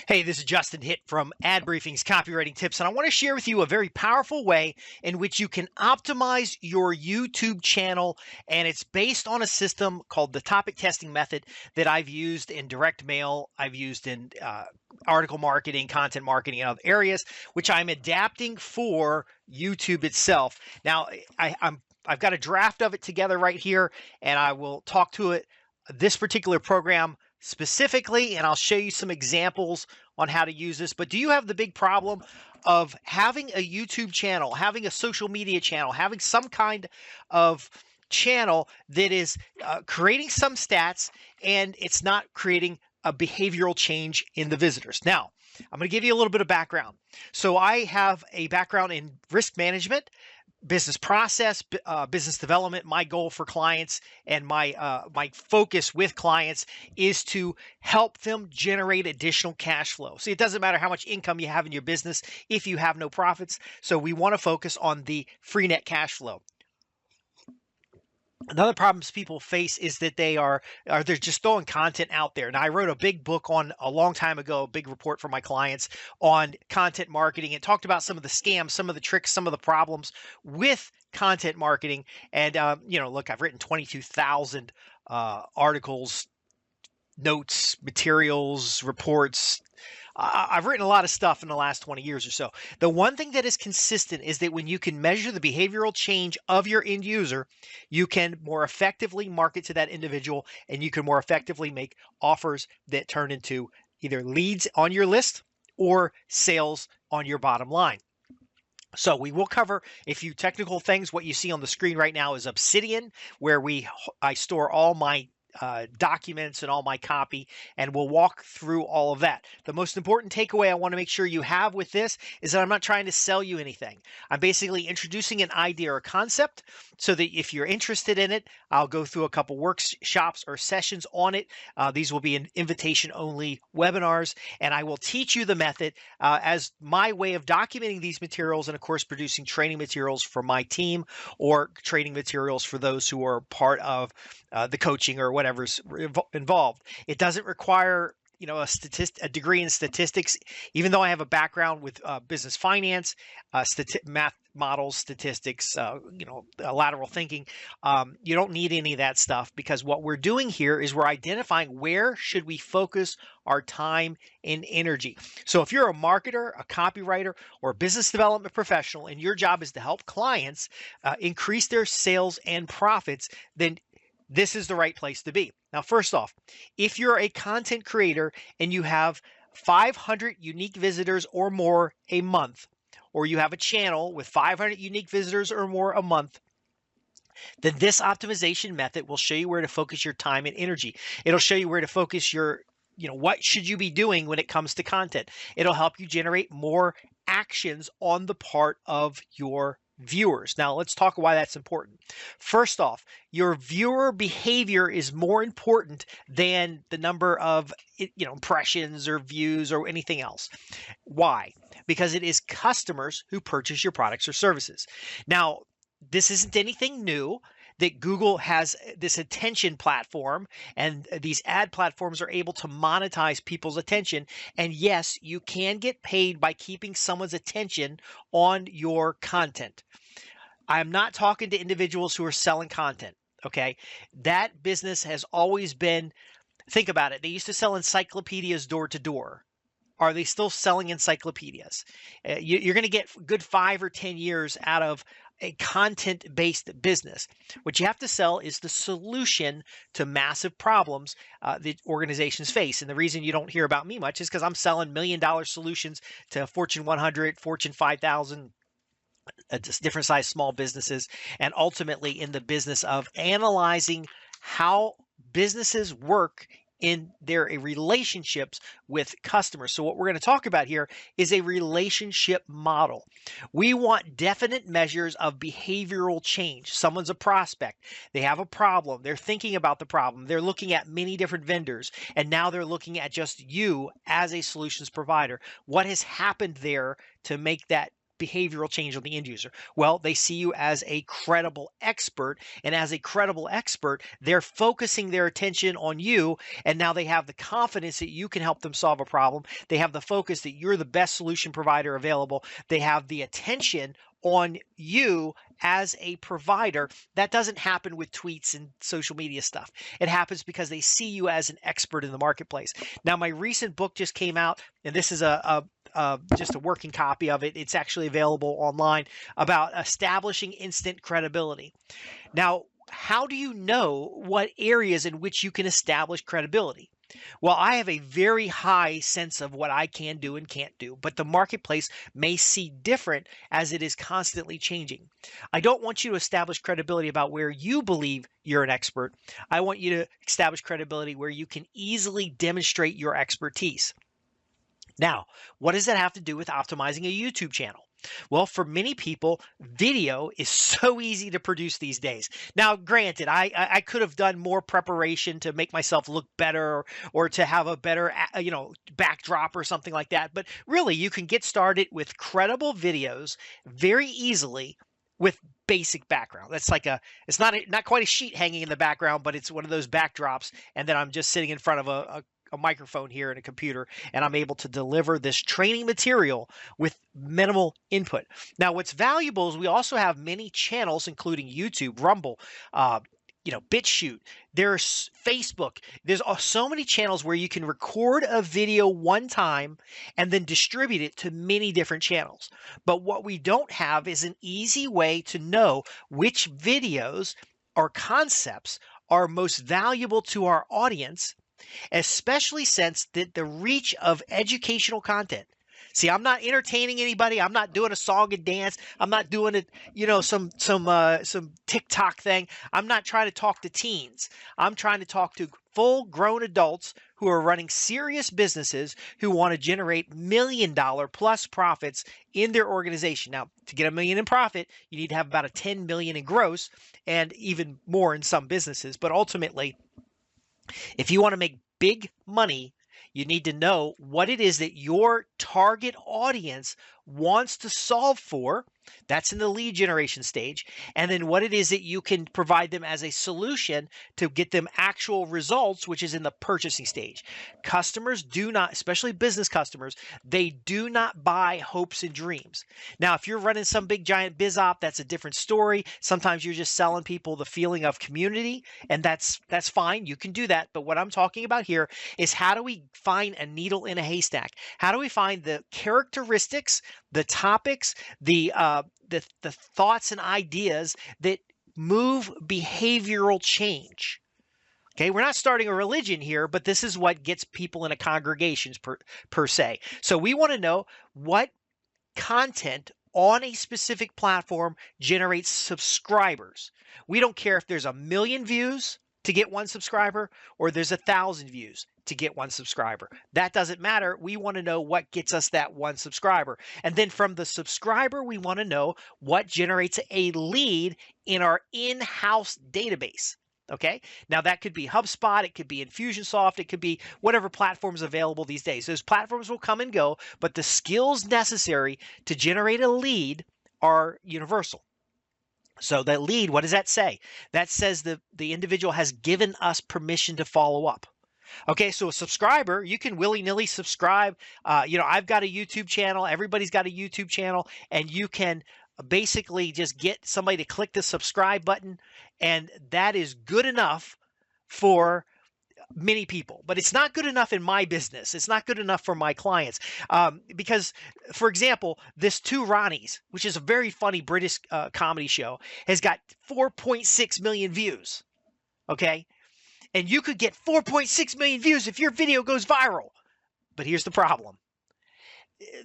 Hey, this is Justin Hitt from Ad Briefing's Copywriting Tips, and I want to share with you a very powerful way in which you can optimize your YouTube channel. And it's based on a system called the topic testing method that I've used in direct mail, I've used in article marketing, content marketing, and other areas, which I'm adapting for YouTube itself. Now, I've got a draft of it together right here, and I will talk to it this particular program specifically, and I'll show you some examples on how to use this. But do you have the big problem of having a YouTube channel, having a social media channel, having some kind of channel that is creating some stats and it's not creating a behavioral change in the visitors? Now, I'm going to give you a little bit of background. So I have a background in risk management, business process, business development. My goal for clients and my focus with clients is to help them generate additional cash flow. See, it doesn't matter how much income you have in your business if you have no profits. So we want to focus on the free net cash flow. Another problems people face is that they're just throwing content out there. Now, I wrote a big book on a long time ago, a big report for my clients on content marketing, and talked about some of the scams, some of the tricks, some of the problems with content marketing. And look, I've written 22,000 articles, notes, materials, reports. I've written a lot of stuff in the last 20 years or so. The one thing that is consistent is that when you can measure the behavioral change of your end user, you can more effectively market to that individual, and you can more effectively make offers that turn into either leads on your list or sales on your bottom line. So we will cover a few technical things. What you see on the screen right now is Obsidian, where I store all my documents and all my copy, and we'll walk through all of that. The most important takeaway I want to make sure you have with this is that I'm not trying to sell you anything. I'm basically introducing an idea or concept so that if you're interested in it, I'll go through a couple workshops or sessions on it. These will be invitation-only webinars, and I will teach you the method as my way of documenting these materials, and of course producing training materials for my team or training materials for those who are part of the coaching or whatever's involved. It doesn't require a degree in statistics, even though I have a background with business finance, math models, statistics, lateral thinking. You don't need any of that stuff, because what we're doing here is we're identifying where should we focus our time and energy. So if you're a marketer, a copywriter, or a business development professional, and your job is to help clients increase their sales and profits, then this is the right place to be. Now, first off, if you're a content creator and you have 500 unique visitors or more a month, or you have a channel with 500 unique visitors or more a month, then this optimization method will show you where to focus your time and energy. It'll show you where to focus your, what should you be doing when it comes to content. It'll help you generate more actions on the part of your viewers. Now, let's talk why that's important. First off, your viewer behavior is more important than the number of impressions or views or anything else. Why? Because it is customers who purchase your products or services. Now, this isn't anything new, that Google has this attention platform, and these ad platforms are able to monetize people's attention. And yes, you can get paid by keeping someone's attention on your content. I'm not talking to individuals who are selling content, okay? That business has always been, think about it, they used to sell encyclopedias door to door. Are they still selling encyclopedias? You're going to get good 5 or 10 years out of a content-based business. What you have to sell is the solution to massive problems that organizations face. And the reason you don't hear about me much is because I'm selling million-dollar solutions to Fortune 100, Fortune 5,000, just different size small businesses, and ultimately in the business of analyzing how businesses work in their relationships with customers. So what we're going to talk about here is a relationship model. We want definite measures of behavioral change. Someone's a prospect. They have a problem. They're thinking about the problem. They're looking at many different vendors, and now they're looking at just you as a solutions provider. What has happened there to make that behavioral change on the end user? Well, they see you as a credible expert, and as a credible expert, they're focusing their attention on you, and now they have the confidence that you can help them solve a problem. They have the focus that you're the best solution provider available. They have the attention on you as a provider. That doesn't happen with tweets and social media stuff. It happens because they see you as an expert in the marketplace. Now, my recent book just came out, and this is just a working copy of it. It's actually available online, about establishing instant credibility. Now, how do you know what areas in which you can establish credibility? Well, I have a very high sense of what I can do and can't do, but the marketplace may see different as it is constantly changing. I don't want you to establish credibility about where you believe you're an expert. I want you to establish credibility where you can easily demonstrate your expertise. Now, what does that have to do with optimizing a YouTube channel? Well, for many people, video is so easy to produce these days. Now, granted, I could have done more preparation to make myself look better, or to have a better, backdrop or something like that. But really, you can get started with credible videos very easily with basic background. That's like it's not quite a sheet hanging in the background, but it's one of those backdrops. And then I'm just sitting in front of a microphone here and a computer, and I'm able to deliver this training material with minimal input. Now, what's valuable is we also have many channels, including YouTube, Rumble, Bitchute, there's Facebook. There's so many channels where you can record a video one time and then distribute it to many different channels. But what we don't have is an easy way to know which videos or concepts are most valuable to our audience, especially since the reach of educational content. See, I'm not entertaining anybody. I'm not doing a song and dance. I'm not doing it, some TikTok thing. I'm not trying to talk to teens. I'm trying to talk to full-grown adults who are running serious businesses, who want to generate $1 million plus profits in their organization. Now, to get $1 million in profit, you need to have about a $10 million in gross, and even more in some businesses. But ultimately, if you want to make big money, you need to know what it is that your target audience wants to solve for. That's in the lead generation stage. And then what it is that you can provide them as a solution to get them actual results, which is in the purchasing stage. Customers do not, especially business customers, they do not buy hopes and dreams. Now, if you're running some big giant biz op, that's a different story. Sometimes you're just selling people the feeling of community, and that's fine. You can do that. But what I'm talking about here is, how do we find a needle in a haystack? How do we find the characteristics, the topics, the thoughts and ideas that move behavioral change? Okay, we're not starting a religion here, but this is what gets people into congregations per se. So we want to know what content on a specific platform generates subscribers. We don't care if there's 1 million views to get 1 subscriber, or there's 1,000 views to get 1 subscriber. That doesn't matter. We want to know what gets us that 1 subscriber. And then from the subscriber, we want to know what generates a lead in our in-house database. Okay, now that could be HubSpot, it could be Infusionsoft, it could be whatever platforms available these days. Those platforms will come and go, but the skills necessary to generate a lead are universal. So that lead, what does that say? That says the individual has given us permission to follow up. Okay, so a subscriber, you can willy-nilly subscribe. I've got a YouTube channel. Everybody's got a YouTube channel, and you can basically just get somebody to click the subscribe button, and that is good enough for many people. But it's not good enough in my business. It's not good enough for my clients. Because, for example, this Two Ronnies, which is a very funny British comedy show, has got 4.6 million views. Okay? And you could get 4.6 million views if your video goes viral. But here's the problem.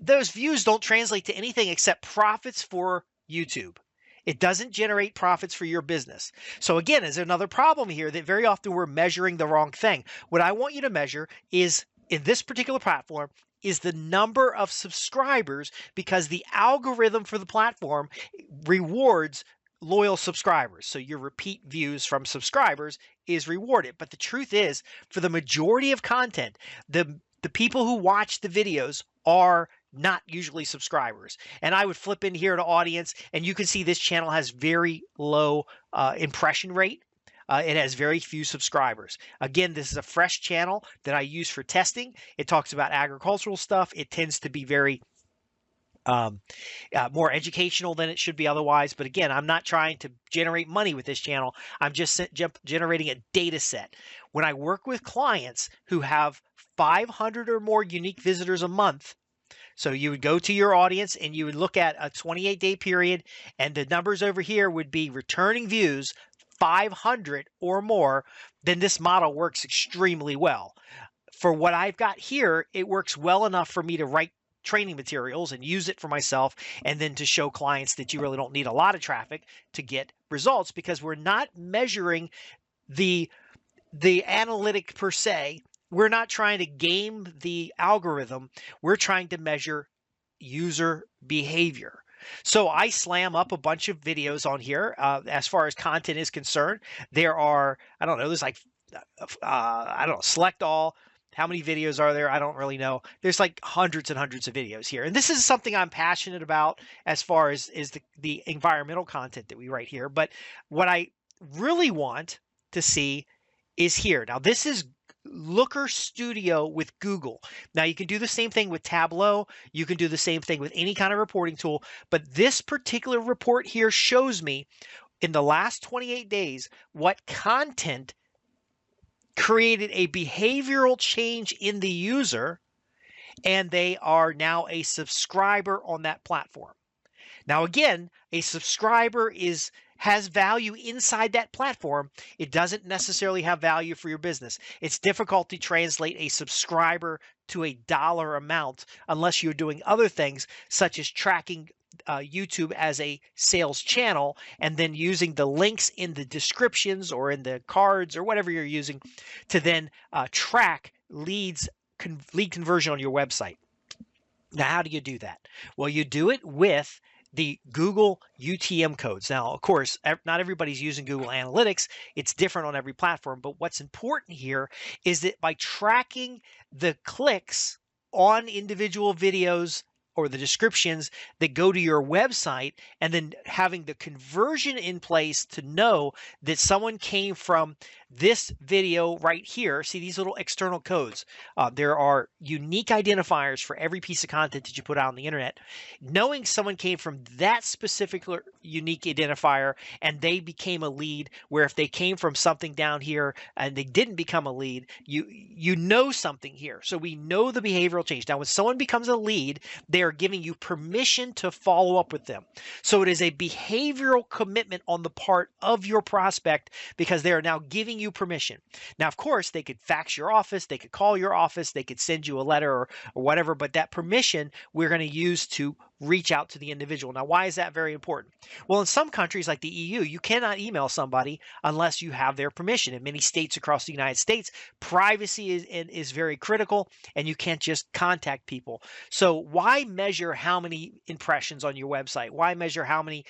Those views don't translate to anything except profits for YouTube. It doesn't generate profits for your business. So again, there's another problem here, that very often we're measuring the wrong thing. What I want you to measure is, in this particular platform, is the number of subscribers, because the algorithm for the platform rewards loyal subscribers. So your repeat views from subscribers is rewarded. But the truth is, for the majority of content, the people who watch the videos are not usually subscribers. And I would flip in here to audience, and you can see this channel has very low impression rate. It has very few subscribers. Again, this is a fresh channel that I use for testing. It talks about agricultural stuff. It tends to be very more educational than it should be otherwise. But again, I'm not trying to generate money with this channel. I'm just generating a data set. When I work with clients who have 500 or more unique visitors a month, so you would go to your audience and you would look at a 28-day period, and the numbers over here would be returning views 500 or more, then this model works extremely well. For what I've got here, it works well enough for me to write training materials and use it for myself, and then to show clients that you really don't need a lot of traffic to get results, because we're not measuring the analytic per se. We're not trying to game the algorithm. We're trying to measure user behavior. So I slam up a bunch of videos on here. As far as content is concerned, there are, I don't know, there's like, I don't know, select all. How many videos are there? I don't really know. There's like hundreds and hundreds of videos here. And this is something I'm passionate about as far as is the environmental content that we write here. But what I really want to see is here. Now, this is Looker Studio with Google. Now, you can do the same thing with Tableau. You can do the same thing with any kind of reporting tool. But this particular report here shows me in the last 28 days what content created a behavioral change in the user, and they are now a subscriber on that platform. Now, again, a subscriber has value inside that platform. It doesn't necessarily have value for your business. It's difficult to translate a subscriber to a dollar amount unless you're doing other things, such as tracking YouTube as a sales channel, and then using the links in the descriptions or in the cards or whatever you're using to then track lead conversion on your website. Now, how do you do that? Well, you do it with the Google UTM codes. Now, of course, not everybody's using Google Analytics. It's different on every platform. But what's important here is that by tracking the clicks on individual videos or the descriptions that go to your website, and then having the conversion in place to know that someone came from this video right here. See these little external codes. There are unique identifiers for every piece of content that you put out on the internet. Knowing someone came from that specific unique identifier and they became a lead, where if they came from something down here and they didn't become a lead, you know something here. So we know the behavioral change. Now, when someone becomes a lead, they are giving you permission to follow up with them. So it is a behavioral commitment on the part of your prospect, because they are now giving you permission. Now, of course, they could fax your office, they could call your office, they could send you a letter or whatever, but that permission we're going to use to reach out to the individual. Now, why is that very important? Well, in some countries like the EU, you cannot email somebody unless you have their permission. In many states across the United States, privacy is very critical, and you can't just contact people. So why measure how many impressions on your website? Why measure how many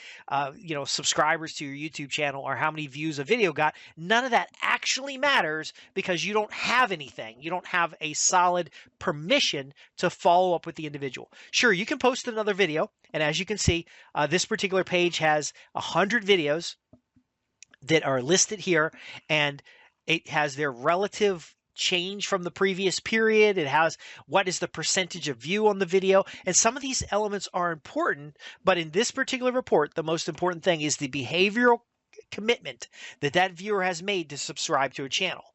subscribers to your YouTube channel or how many views a video got? None of that actually matters, because you don't have anything. You don't have a solid permission to follow up with the individual. Sure, you can post another video, and as you can see, this particular page has 100 videos that are listed here, and it has their relative change from the previous period. It has what is the percentage of view on the video, and some of these elements are important, but in this particular report, the most important thing is the behavioral commitment that viewer has made to subscribe to a channel.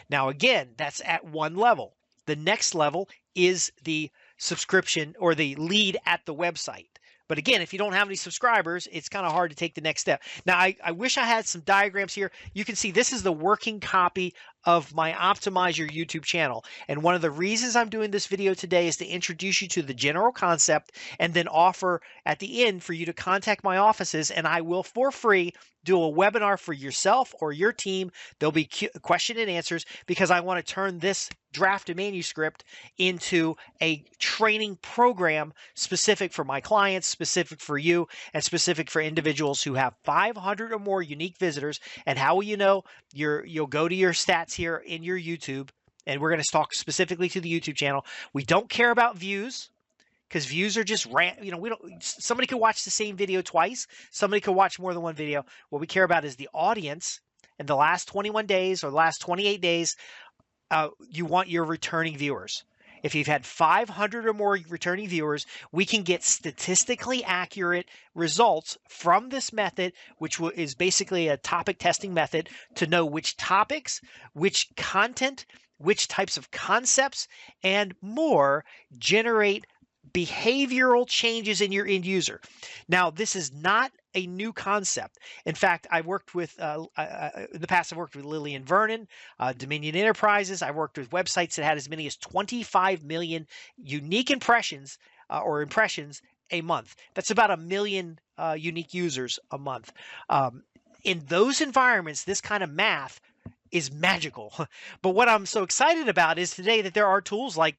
Now, again, that's at one level. The next level is the subscription or the lead at the website. But again, if you don't have any subscribers, it's kind of hard to take the next step. Now, I wish I had some diagrams here. You can see this is the working copy of my Optimize Your YouTube channel. And one of the reasons I'm doing this video today is to introduce you to the general concept, and then offer at the end for you to contact my offices, and I will, for free, do a webinar for yourself or your team. There'll be question and answers, because I want to turn this draft manuscript into a training program specific for my clients, specific for you, and specific for individuals who have 500 or more unique visitors. And how will you know? You'll go to your stats here in your YouTube, and we're going to talk specifically to the YouTube channel. We don't care about views. because views are just we don't. Somebody could watch the same video twice. Somebody could watch more than one video. What we care about is the audience in the last 21 days or the last 28 days. You want your returning viewers. If you've had 500 or more returning viewers, we can get statistically accurate results from this method, which is basically a topic testing method to know which topics, which content, which types of concepts, and more generate behavioral changes in your end user. Now, this is not a new concept. In fact, I worked with, in the past, I've worked with Lillian Vernon, Dominion Enterprises. I worked with websites that had as many as 25 million unique impressions or impressions a month. That's about 1 million unique users a month. In those environments, this kind of math is magical. But what I'm so excited about is today that there are tools like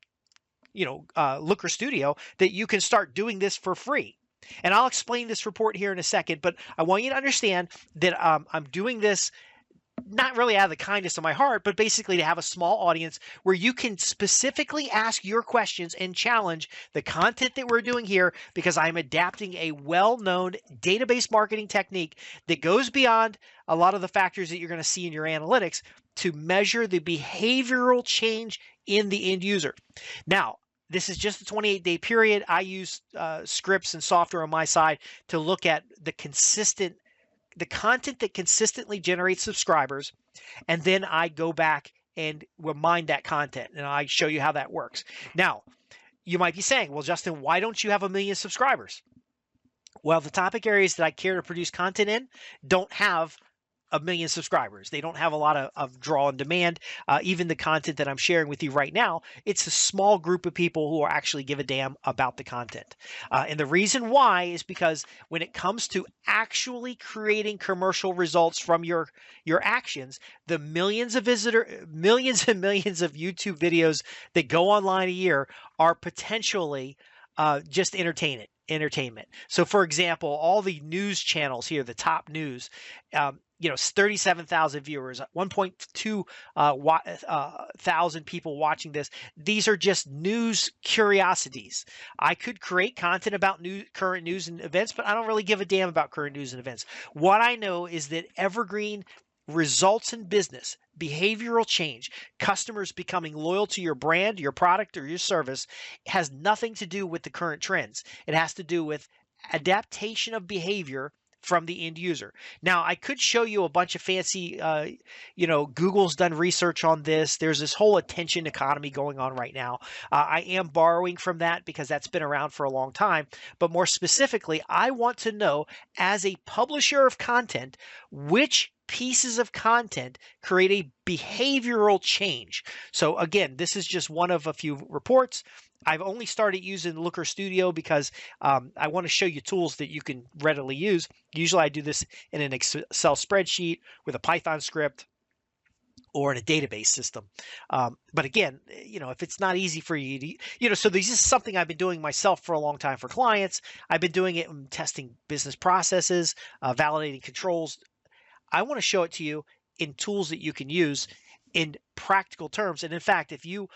Looker Studio that you can start doing this for free. And I'll explain this report here in a second, but I want you to understand that I'm doing this not really out of the kindness of my heart, but basically to have a small audience where you can specifically ask your questions and challenge the content that we're doing here, because I'm adapting a well-known database marketing technique that goes beyond a lot of the factors that you're going to see in your analytics to measure the behavioral change in the end user. Now, this is just a 28-day period. I use scripts and software on my side to look at the content that consistently generates subscribers, and then I go back and remind that content, and I show you how that works. Now, you might be saying, well, Justin, why don't you have 1 million subscribers? Well, the topic areas that I care to produce content in don't have 1 million subscribers. They don't have a lot of draw and demand. Even the content that I'm sharing with you right now, it's a small group of people who actually give a damn about the content. And the reason why is because when it comes to actually creating commercial results from your actions, the millions and millions of YouTube videos that go online a year are potentially just entertainment. So for example, all the news channels here, the top news, 37,000 viewers, 1.2 thousand people watching this. These are just news curiosities. I could create content about current news and events, but I don't really give a damn about current news and events. What I know is that evergreen results in business, behavioral change, customers becoming loyal to your brand, your product, or your service has nothing to do with the current trends. It has to do with adaptation of behavior from the end user. Now, I could show you a bunch of fancy, Google's done research on this. There's this whole attention economy going on right now. I am borrowing from that because that's been around for a long time. But more specifically, I want to know, as a publisher of content, which pieces of content create a behavioral change. So again, this is just one of a few reports. I've only started using Looker Studio because I want to show you tools that you can readily use. Usually I do this in an Excel spreadsheet with a Python script or in a database system. But again, if it's not easy for you to, so this is something I've been doing myself for a long time for clients. I've been doing it in testing business processes, validating controls. I want to show it to you in tools that you can use in practical terms. And in fact, if you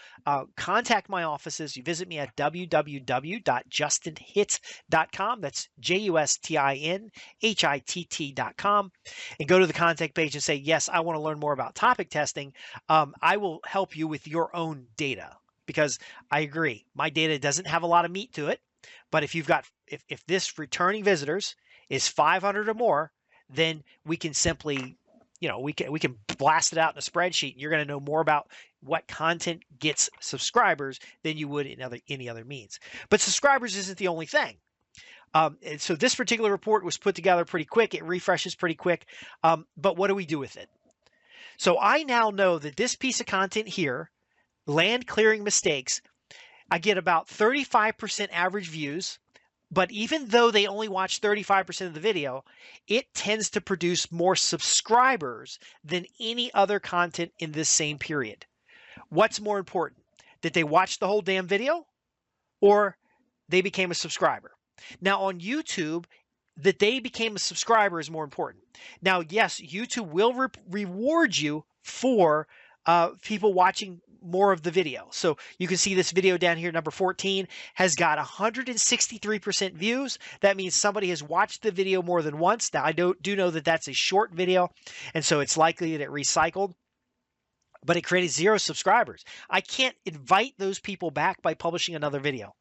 contact my offices, you visit me at www.justinhitt.com. That's JUSTINHITT.com, and go to the contact page and say, yes, I want to learn more about topic testing. I will help you with your own data, because I agree, my data doesn't have a lot of meat to it. But if you've got, if this returning visitors is 500 or more, then we can simply, we can blast it out in a spreadsheet, and you're going to know more about what content gets subscribers than you would in any other means. But subscribers isn't the only thing. And so this particular report was put together pretty quick. It refreshes pretty quick. But what do we do with it? So I now know that this piece of content here, land clearing mistakes, I get about 35% average views. But even though they only watch 35% of the video, it tends to produce more subscribers than any other content in this same period. What's more important? That they watched the whole damn video, or they became a subscriber? Now on YouTube, that they became a subscriber is more important. Now, yes, YouTube will reward you for people watching more of the video. So you can see this video down here, number 14, has got 163% views. That means somebody has watched the video more than once. Now, I do know that that's a short video, and so it's likely that it recycled, but it created 0 subscribers. I can't invite those people back by publishing another video.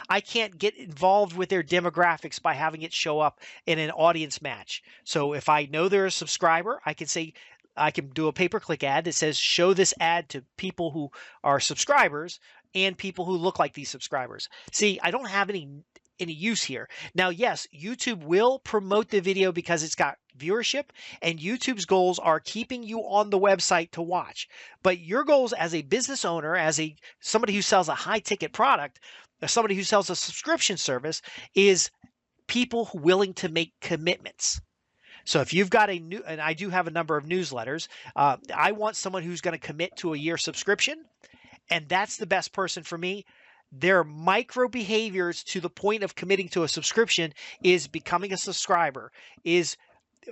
I can't get involved with their demographics by having it show up in an audience match. So if I know they're a subscriber, I can say, I can do a pay-per-click ad that says, show this ad to people who are subscribers and people who look like these subscribers. See, I don't have any use here. Now, yes, YouTube will promote the video because it's got viewership, and YouTube's goals are keeping you on the website to watch. But your goals as a business owner, as somebody who sells a high-ticket product, or somebody who sells a subscription service, is people willing to make commitments. So if you've got and I do have a number of newsletters, I want someone who's going to commit to a year subscription, and that's the best person for me. Their micro behaviors to the point of committing to a subscription is becoming a subscriber, is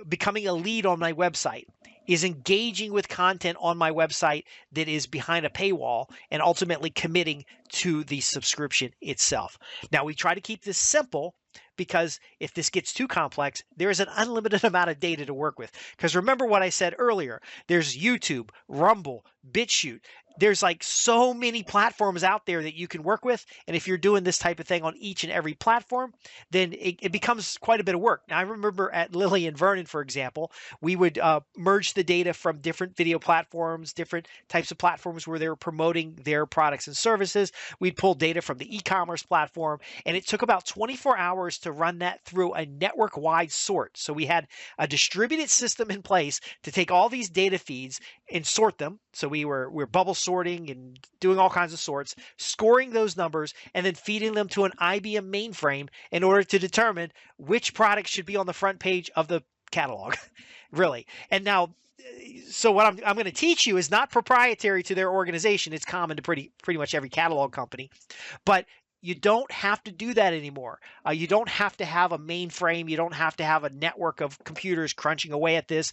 becoming a lead on my website, is engaging with content on my website that is behind a paywall, and ultimately committing to the subscription itself. Now, we try to keep this simple, because if this gets too complex, there is an unlimited amount of data to work with. Because remember what I said earlier, there's YouTube, Rumble, Bitchute. There's like so many platforms out there that you can work with. And if you're doing this type of thing on each and every platform, then it becomes quite a bit of work. Now, I remember at Lilly and Vernon, for example, we would merge the data from different video platforms, different types of platforms where they were promoting their products and services. We'd pull data from the e-commerce platform, and it took about 24 hours to run that through a network-wide sort. So we had a distributed system in place to take all these data feeds and sort them. So we're bubble sorting and doing all kinds of sorts, scoring those numbers, and then feeding them to an IBM mainframe in order to determine which product should be on the front page of the catalog. Really. And now, so what I'm going to teach you is not proprietary to their organization. It's common to pretty much every catalog company, but you don't have to do that anymore. You don't have to have a mainframe. You don't have to have a network of computers crunching away at this.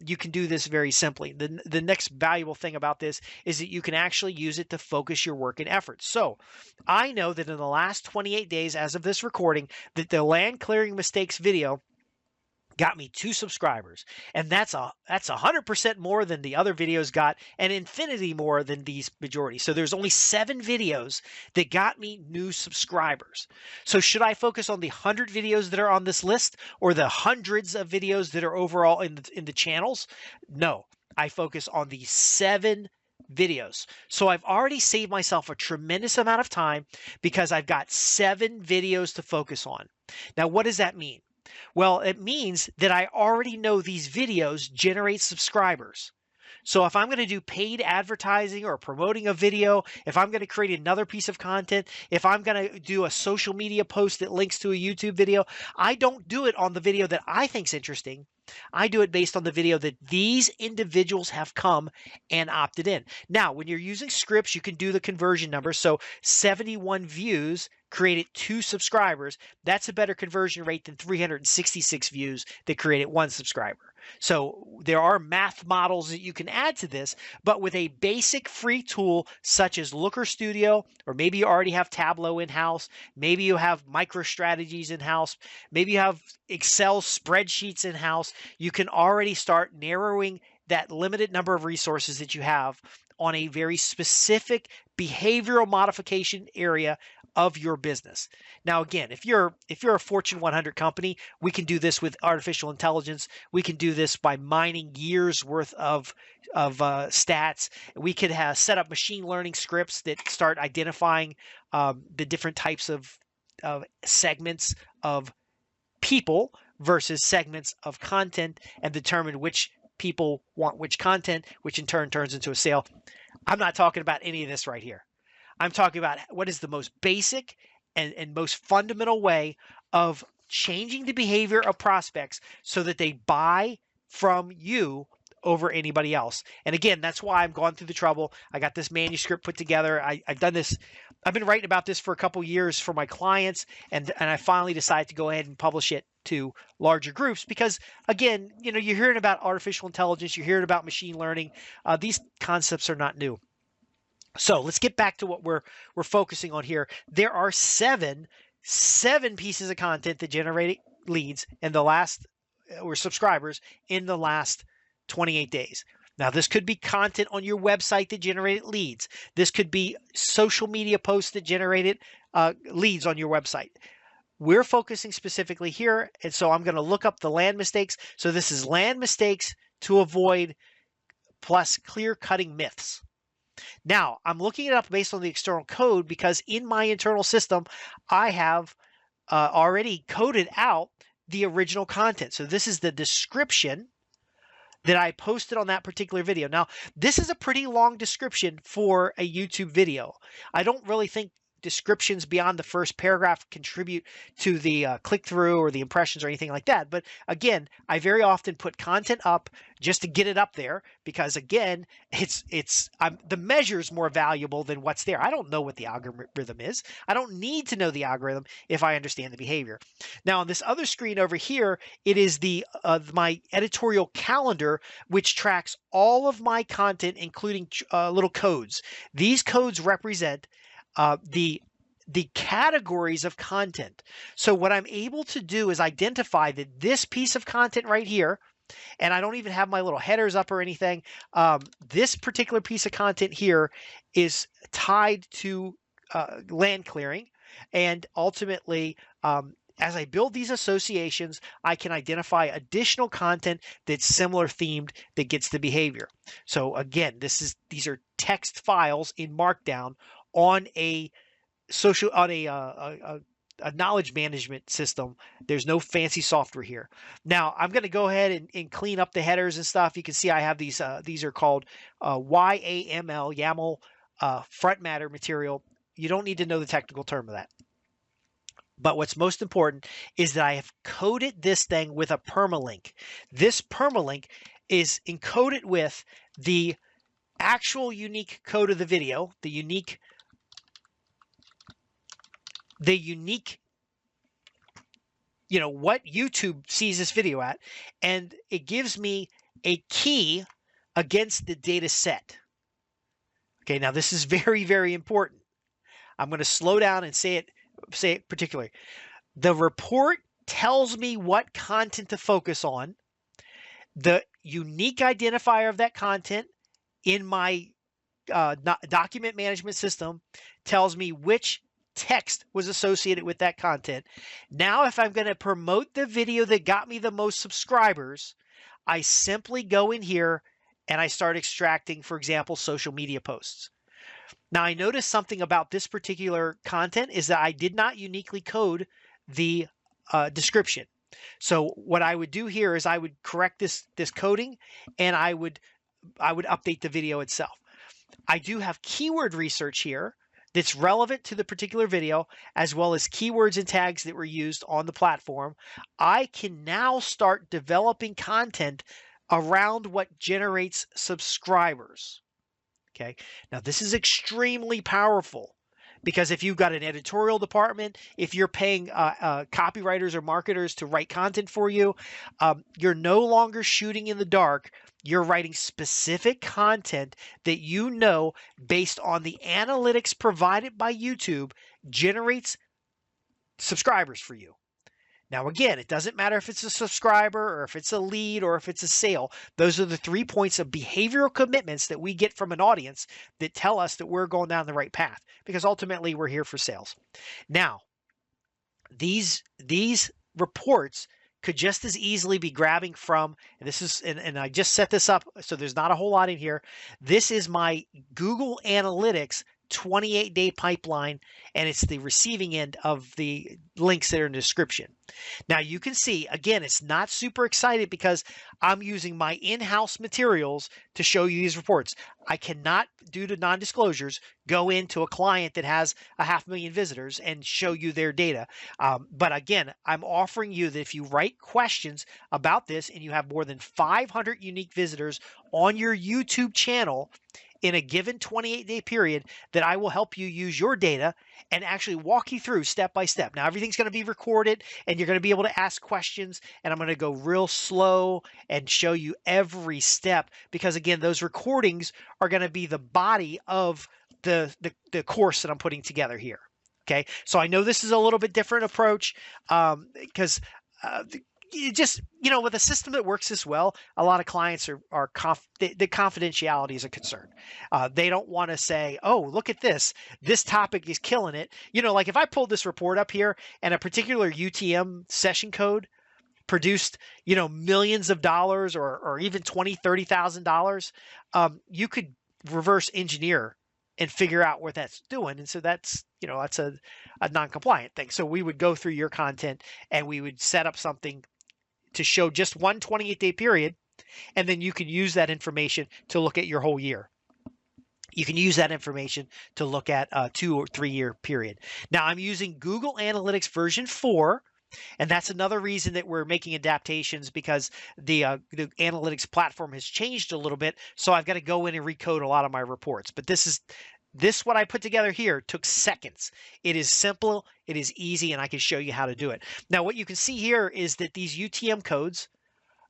You can do this very simply. The next valuable thing about this is that you can actually use it to focus your work and efforts. So I know that in the last 28 days as of this recording, that the land clearing mistakes video got me 2 subscribers, and that's 100% more than the other videos got, and infinity more than these majority. So there's only 7 videos that got me new subscribers. So should I focus on the 100 videos that are on this list, or the hundreds of videos that are overall in the channels? No, I focus on the 7 videos. So I've already saved myself a tremendous amount of time because I've got 7 videos to focus on. Now, what does that mean? Well, it means that I already know these videos generate subscribers. So if I'm going to do paid advertising or promoting a video, if I'm going to create another piece of content, if I'm going to do a social media post that links to a YouTube video, I don't do it on the video that I think's interesting. I do it based on the video that these individuals have come and opted in. Now, when you're using scripts, you can do the conversion numbers. So 71 views created 2 subscribers. That's a better conversion rate than 366 views that created 1 subscriber. So there are math models that you can add to this, but with a basic free tool such as Looker Studio, or maybe you already have Tableau in-house, maybe you have MicroStrategies in-house, maybe you have Excel spreadsheets in-house, you can already start narrowing that limited number of resources that you have on a very specific behavioral modification area of your business. Now, again, if you're a Fortune 100 company, we can do this with artificial intelligence. We can do this by mining years worth of stats. We could have set up machine learning scripts that start identifying the different types of segments of people versus segments of content, and determine which people want which content, which in turn turns into a sale. I'm not talking about any of this right here. I'm talking about what is the most basic and most fundamental way of changing the behavior of prospects so that they buy from you over anybody else. And again, that's why I'm going through the trouble. I got this manuscript put together. I've done this. I've been writing about this for a couple years for my clients, and I finally decided to go ahead and publish it to larger groups, because again, you're hearing about artificial intelligence, you're hearing about machine learning. These concepts are not new. So let's get back to what we're focusing on here. There are seven pieces of content that generate leads in the last, or subscribers in the last 28 days. Now, this could be content on your website that generated leads. This could be social media posts that generated leads on your website. We're focusing specifically here, and so I'm going to look up the land mistakes. So this is land mistakes to avoid plus clear-cutting myths. Now, I'm looking it up based on the external code because in my internal system, I have already coded out the original content. So this is the description that I posted on that particular video. Now, this is a pretty long description for a YouTube video. I don't really think descriptions beyond the first paragraph contribute to the click-through or the impressions or anything like that. But again, I very often put content up just to get it up there because again, the measure is more valuable than what's there. I don't know what the algorithm is. I don't need to know the algorithm if I understand the behavior. Now on this other screen over here, it is the my editorial calendar, which tracks all of my content, including little codes. These codes represent the categories of content. So what I'm able to do is identify that this piece of content right here, and I don't even have my little headers up or anything. This particular piece of content here is tied to land clearing, and ultimately, as I build these associations, I can identify additional content that's similar themed that gets the behavior. So again, these are text files in Markdown on a knowledge management system. There's no fancy software here. Now I'm going to go ahead and clean up the headers and stuff. You can see I have these are called YAML front matter material. You don't need to know the technical term of that. But what's most important is that I have coded this thing with a permalink. This permalink is encoded with the actual unique code of the video, the unique, what YouTube sees this video at, and it gives me a key against the data set. Okay, now this is very, very important. I'm going to slow down and say it particularly. The report tells me what content to focus on. The unique identifier of that content in my document management system tells me which text was associated with that content. Now, if I'm going to promote the video that got me the most subscribers, I simply go in here and I start extracting, for example, social media posts. Now, I noticed something about this particular content is that I did not uniquely code the description. So what I would do here is I would correct this coding, and I would update the video itself. I do have keyword research here that's relevant to the particular video, as well as keywords and tags that were used on the platform. I can now start developing content around what generates subscribers. Okay, now this is extremely powerful because if you've got an editorial department, if you're paying copywriters or marketers to write content for you, you're no longer shooting in the dark. You're writing specific content that you know, based on the analytics provided by YouTube, generates subscribers for you. Now, again, it doesn't matter if it's a subscriber or if it's a lead or if it's a sale. Those are the 3 points of behavioral commitments that we get from an audience that tell us that we're going down the right path, because ultimately we're here for sales. Now, these reports could just as easily be grabbing from, and this is, and I just set this up, so there's not a whole lot in here. This is my Google Analytics 28-day pipeline, and it's the receiving end of the links that are in the description. Now you can see, again, it's not super excited because I'm using my in-house materials to show you these reports. I cannot, due to non-disclosures, go into a client that has 500,000 visitors and show you their data. But again, I'm offering you that if you write questions about this and you have more than 500 unique visitors on your YouTube channel, in a given 28-day period that I will help you use your data and actually walk you through step by step. Now, everything's going to be recorded and you're going to be able to ask questions, and I'm going to go real slow and show you every step because, again, those recordings are going to be the body of the course that I'm putting together here. Okay, so I know this is a little bit different approach because just, with a system that works this well, a lot of clients the confidentiality is a concern. They don't want to say, oh, look at this topic is killing it. Like if I pulled this report up here and a particular UTM session code produced, millions of dollars or even $20,000-$30,000, you could reverse engineer and figure out what that's doing. And so that's a non-compliant thing. So we would go through your content and we would set up something to show just one 28-day period, and then you can use that information to look at your whole year. You can use that information to look at a 2 or 3 year period. Now I'm using Google Analytics version 4, and that's another reason that we're making adaptations because the analytics platform has changed a little bit. So I've got to go in and recode a lot of my reports. But this what I put together here took seconds. It is simple, it is easy, and I can show you how to do it. Now, what you can see here is that these UTM codes,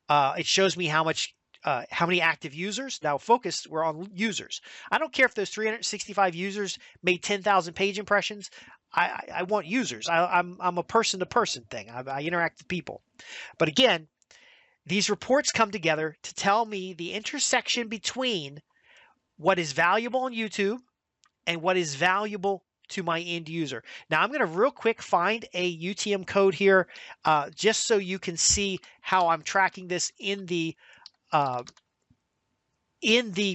it shows me how many active users. Now, focus, we're on users. I don't care if those 365 users made 10,000 page impressions. I want users. I'm a person-to-person thing. I interact with people. But again, these reports come together to tell me the intersection between what is valuable on YouTube and what is valuable to my end user. Now, I'm going to real quick find a UTM code here just so you can see how I'm tracking this in the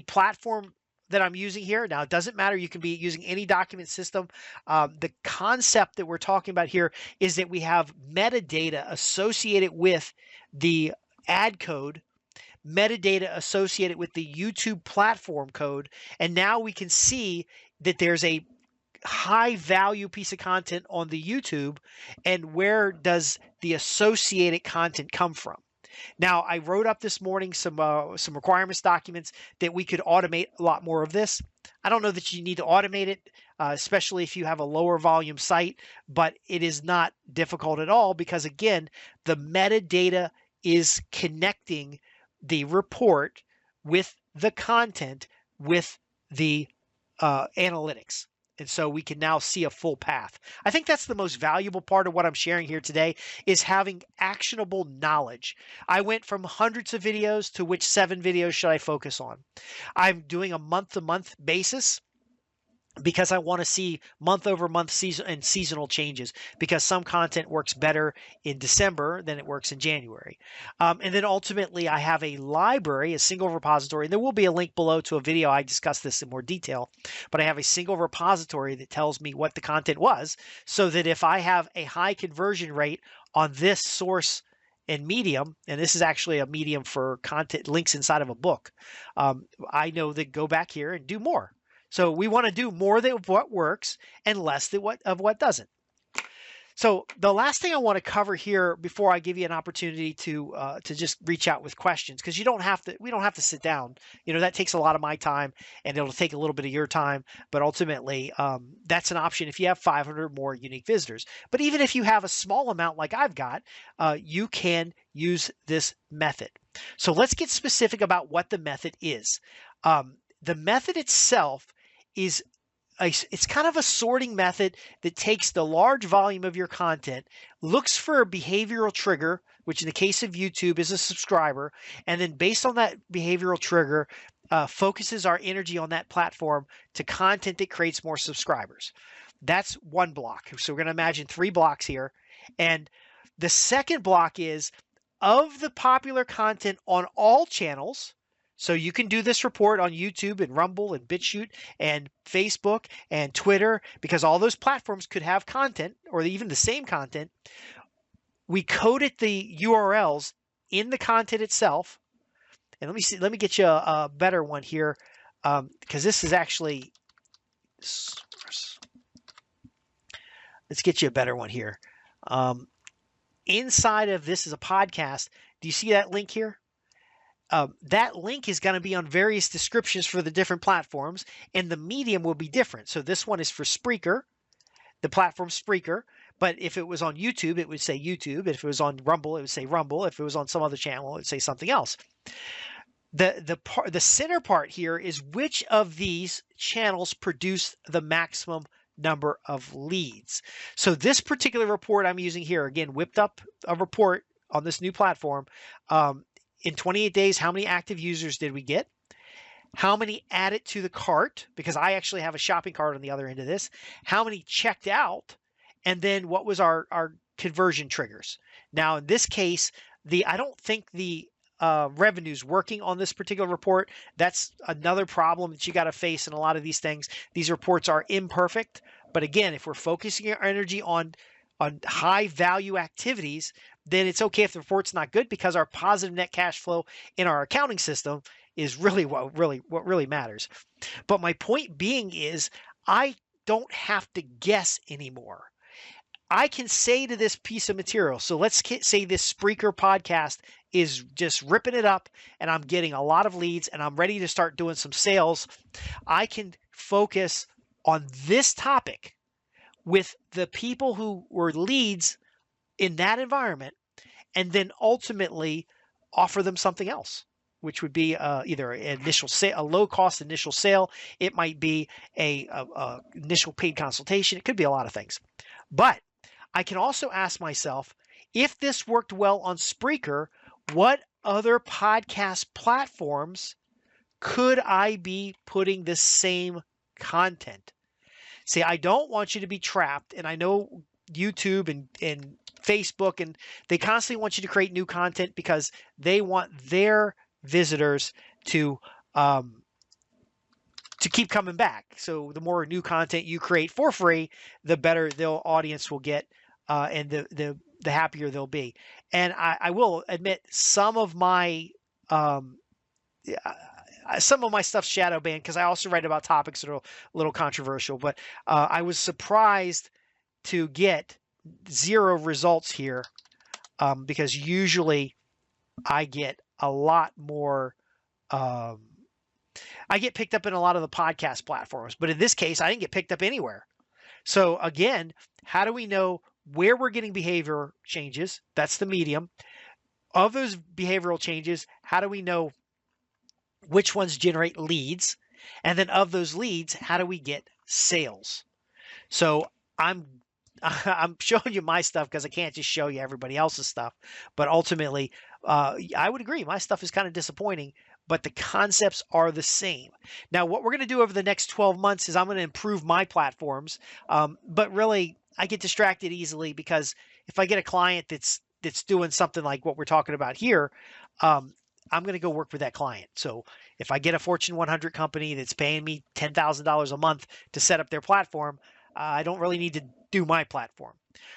platform that I'm using here. Now, it doesn't matter. You can be using any document system. The concept that we're talking about here is that we have metadata associated with the ad code, metadata associated with the YouTube platform code, and now we can see that there's a high value piece of content on the YouTube, and where does the associated content come from? Now, I wrote up this morning some requirements documents that we could automate a lot more of this. I don't know that you need to automate it, especially if you have a lower volume site, but it is not difficult at all because, again, the metadata is connecting the report with the content with the analytics. And so we can now see a full path. I think that's the most valuable part of what I'm sharing here today is having actionable knowledge. I went from hundreds of videos to which 7 videos should I focus on. I'm doing a month-to-month basis because I want to see month-over-month seasonal changes because some content works better in December than it works in January. And then ultimately, I have a library, a single repository, and there will be a link below to a video. I discuss this in more detail, but I have a single repository that tells me what the content was so that if I have a high conversion rate on this source and medium, and this is actually a medium for content links inside of a book, I know that go back here and do more. So we want to do more of what works and less of what doesn't. So the last thing I want to cover here before I give you an opportunity to just reach out with questions, because we don't have to sit down. That takes a lot of my time and it'll take a little bit of your time. But ultimately, that's an option if you have 500 more unique visitors. But even if you have a small amount like I've got, you can use this method. So let's get specific about what the method is. The method itself it's kind of a sorting method that takes the large volume of your content, looks for a behavioral trigger, which in the case of YouTube is a subscriber, and then based on that behavioral trigger, focuses our energy on that platform to content that creates more subscribers. That's one block. So we're going to imagine 3 blocks here. And the second block is of the popular content on all channels. So you can do this report on YouTube and Rumble and Bitchute and Facebook and Twitter because all those platforms could have content or even the same content. We coded the URLs in the content itself. And let me get you a better one here because this is actually, let's get you a better one here. Inside of this is a podcast. Do you see that link here? that link is going to be on various descriptions for the different platforms, and the medium will be different. So this one is for Spreaker, the platform Spreaker. But if it was on YouTube, it would say YouTube. If it was on Rumble, it would say Rumble. If it was on some other channel, it would say something else. The center part here is which of these channels produce the maximum number of leads. So this particular report I'm using here, again, whipped up a report on this new platform. In 28 days, how many active users did we get? How many added to the cart? Because I actually have a shopping cart on the other end of this. How many checked out? And then what was our conversion triggers? Now, in this case, I don't think the revenue's working on this particular report. That's another problem that you got to face in a lot of these things. These reports are imperfect. But again, if we're focusing our energy on high value activities, then it's okay if the report's not good, because our positive net cash flow in our accounting system is really what really matters. But my point being is, I don't have to guess anymore. I can say to this piece of material, so let's say this Spreaker podcast is just ripping it up and I'm getting a lot of leads and I'm ready to start doing some sales. I can focus on this topic with the people who were leads in that environment, and then ultimately offer them something else, which would be either an initial sale, a low-cost initial sale. It might be a initial paid consultation. It could be a lot of things. But I can also ask myself, if this worked well on Spreaker, what other podcast platforms could I be putting the same content? See, I don't want you to be trapped, and I know YouTube and Facebook, and they constantly want you to create new content because they want their visitors to keep coming back. So the more new content you create for free, the better their audience will get, and the happier they'll be. And I will admit, some of my stuff's shadow banned because I also write about topics that are a little controversial. But I was surprised to get 0 results here, because usually I get a lot more. I get picked up in a lot of the podcast platforms, but in this case, I didn't get picked up anywhere. So again, how do we know where we're getting behavior changes? That's the medium. Of those behavioral changes, how do we know which ones generate leads? And then of those leads, how do we get sales? So I'm showing you my stuff because I can't just show you everybody else's stuff. But ultimately, I would agree, my stuff is kind of disappointing, but the concepts are the same. Now, what we're going to do over the next 12 months is I'm going to improve my platforms. But really, I get distracted easily, because if I get a client that's doing something like what we're talking about here, I'm going to go work with that client. So if I get a Fortune 100 company that's paying me $10,000 a month to set up their platform, I don't really need to do my platform.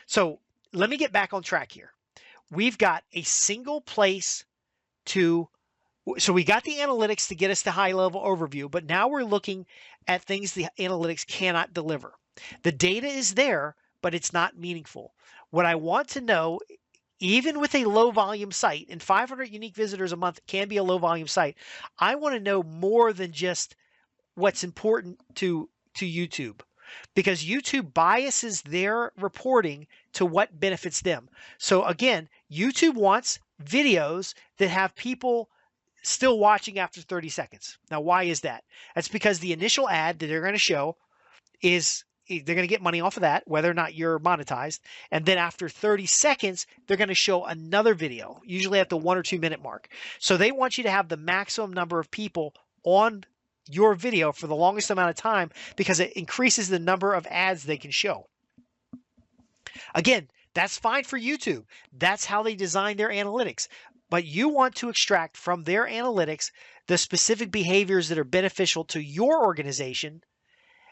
So let me get back on track here. We've got a single place so we got the analytics to get us to high level overview, but now we're looking at things the analytics cannot deliver. The data is there, but it's not meaningful. What I want to know, even with a low volume site, and 500 unique visitors a month can be a low volume site, I want to know more than just what's important to YouTube, because YouTube biases their reporting to what benefits them. So again, YouTube wants videos that have people still watching after 30 seconds. Now, why is that? That's because the initial ad that they're going to show is, they're going to get money off of that, whether or not you're monetized. And then after 30 seconds, they're going to show another video, usually at the 1 or 2 minute mark. So they want you to have the maximum number of people on your video for the longest amount of time, because it increases the number of ads they can show. Again, that's fine for YouTube. That's how they design their analytics. But you want to extract from their analytics the specific behaviors that are beneficial to your organization,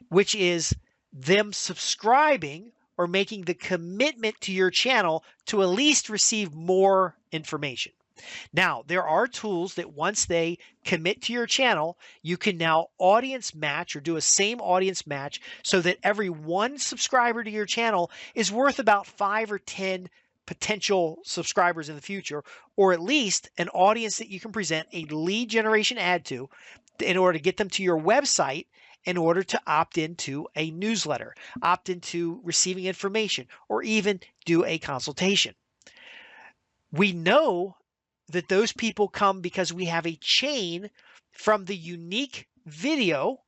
which is them subscribing or making the commitment to your channel to at least receive more information. Now, there are tools that once they commit to your channel, you can now audience match or do a same audience match, so that every one subscriber to your channel is worth about 5 or 10 potential subscribers in the future, or at least an audience that you can present a lead generation ad to in order to get them to your website in order to opt into a newsletter, opt into receiving information, or even do a consultation. We know that those people come because we have a chain from the unique video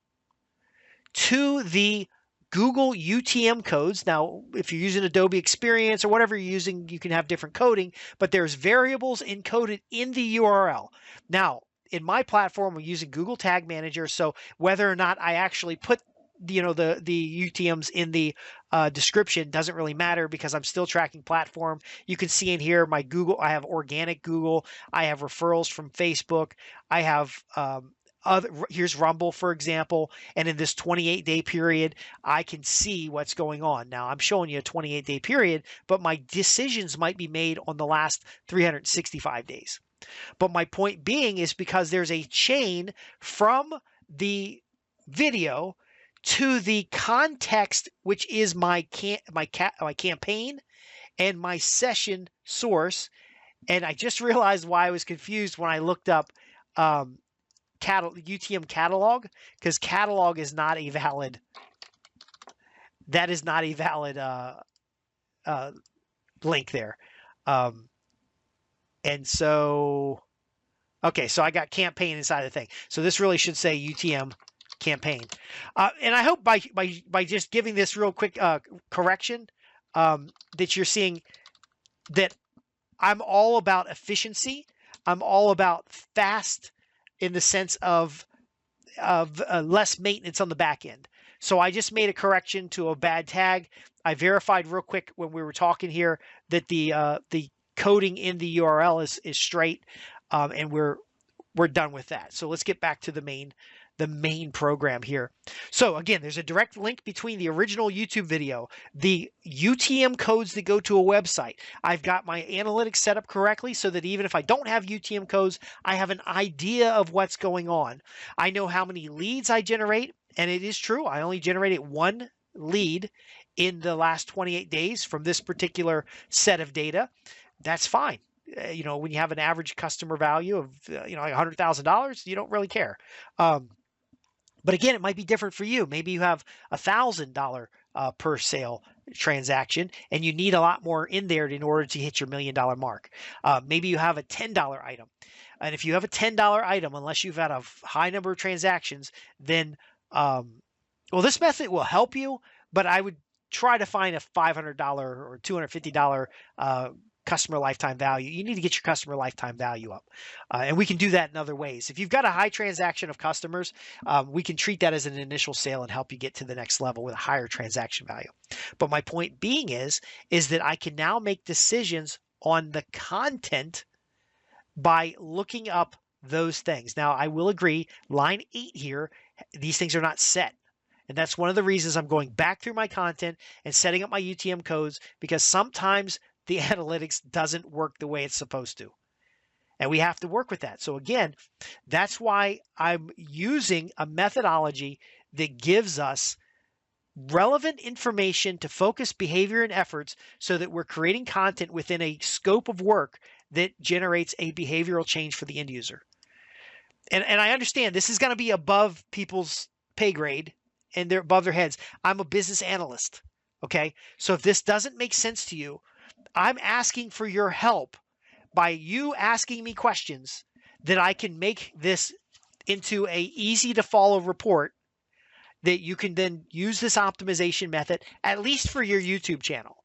to the Google UTM codes. Now, if you're using Adobe Experience or whatever you're using, you can have different coding, but there's variables encoded in the URL. Now, in my platform, I'm using Google Tag Manager, so whether or not I actually put the UTMs in the description doesn't really matter because I'm still tracking platform. You can see in here my Google, I have organic Google, I have referrals from Facebook, I have here's Rumble, for example, and in this 28-day period, I can see what's going on. Now, I'm showing you a 28-day period, but my decisions might be made on the last 365 days. But my point being is because there's a chain from the video to the context, which is my campaign and my session source. And I just realized why I was confused when I looked up UTM catalog, because catalog is not a valid, that is not a valid link there. And so, okay, so I got campaign inside the thing. So this really should say UTM campaign. And I hope by just giving this real quick correction that you're seeing that I'm all about efficiency. I'm all about fast in the sense of less maintenance on the back end. So I just made a correction to a bad tag. I verified real quick when we were talking here that the coding in the URL is straight, and we're done with that. So let's get back to the main program here. So again, there's a direct link between the original YouTube video, the UTM codes that go to a website. I've got my analytics set up correctly so that even if I don't have UTM codes, I have an idea of what's going on. I know how many leads I generate, and it is true. I only generated one lead in the last 28 days from this particular set of data. That's fine. When you have an average customer value of, $100,000, you don't really care. But again, it might be different for you. Maybe you have $1,000 per sale transaction, and you need a lot more in there in order to hit your $1 million mark. Maybe you have a $10 item. And if you have a $10 item, unless you've had a high number of transactions, then, this method will help you, but I would try to find a $500 or $250 customer lifetime value. You need to get your customer lifetime value up. And we can do that in other ways. If you've got a high transaction of customers, we can treat that as an initial sale and help you get to the next level with a higher transaction value. But my point being is that I can now make decisions on the content by looking up those things. Now, I will agree, line 8 here, these things are not set. And that's one of the reasons I'm going back through my content and setting up my UTM codes, because sometimes the analytics doesn't work the way it's supposed to. And we have to work with that. So again, that's why I'm using a methodology that gives us relevant information to focus behavior and efforts so that we're creating content within a scope of work that generates a behavioral change for the end user. And I understand this is going to be above people's pay grade and they're above their heads. I'm a business analyst. Okay. So if this doesn't make sense to you, I'm asking for your help by you asking me questions that I can make this into a easy to follow report that you can then use this optimization method, at least for your YouTube channel.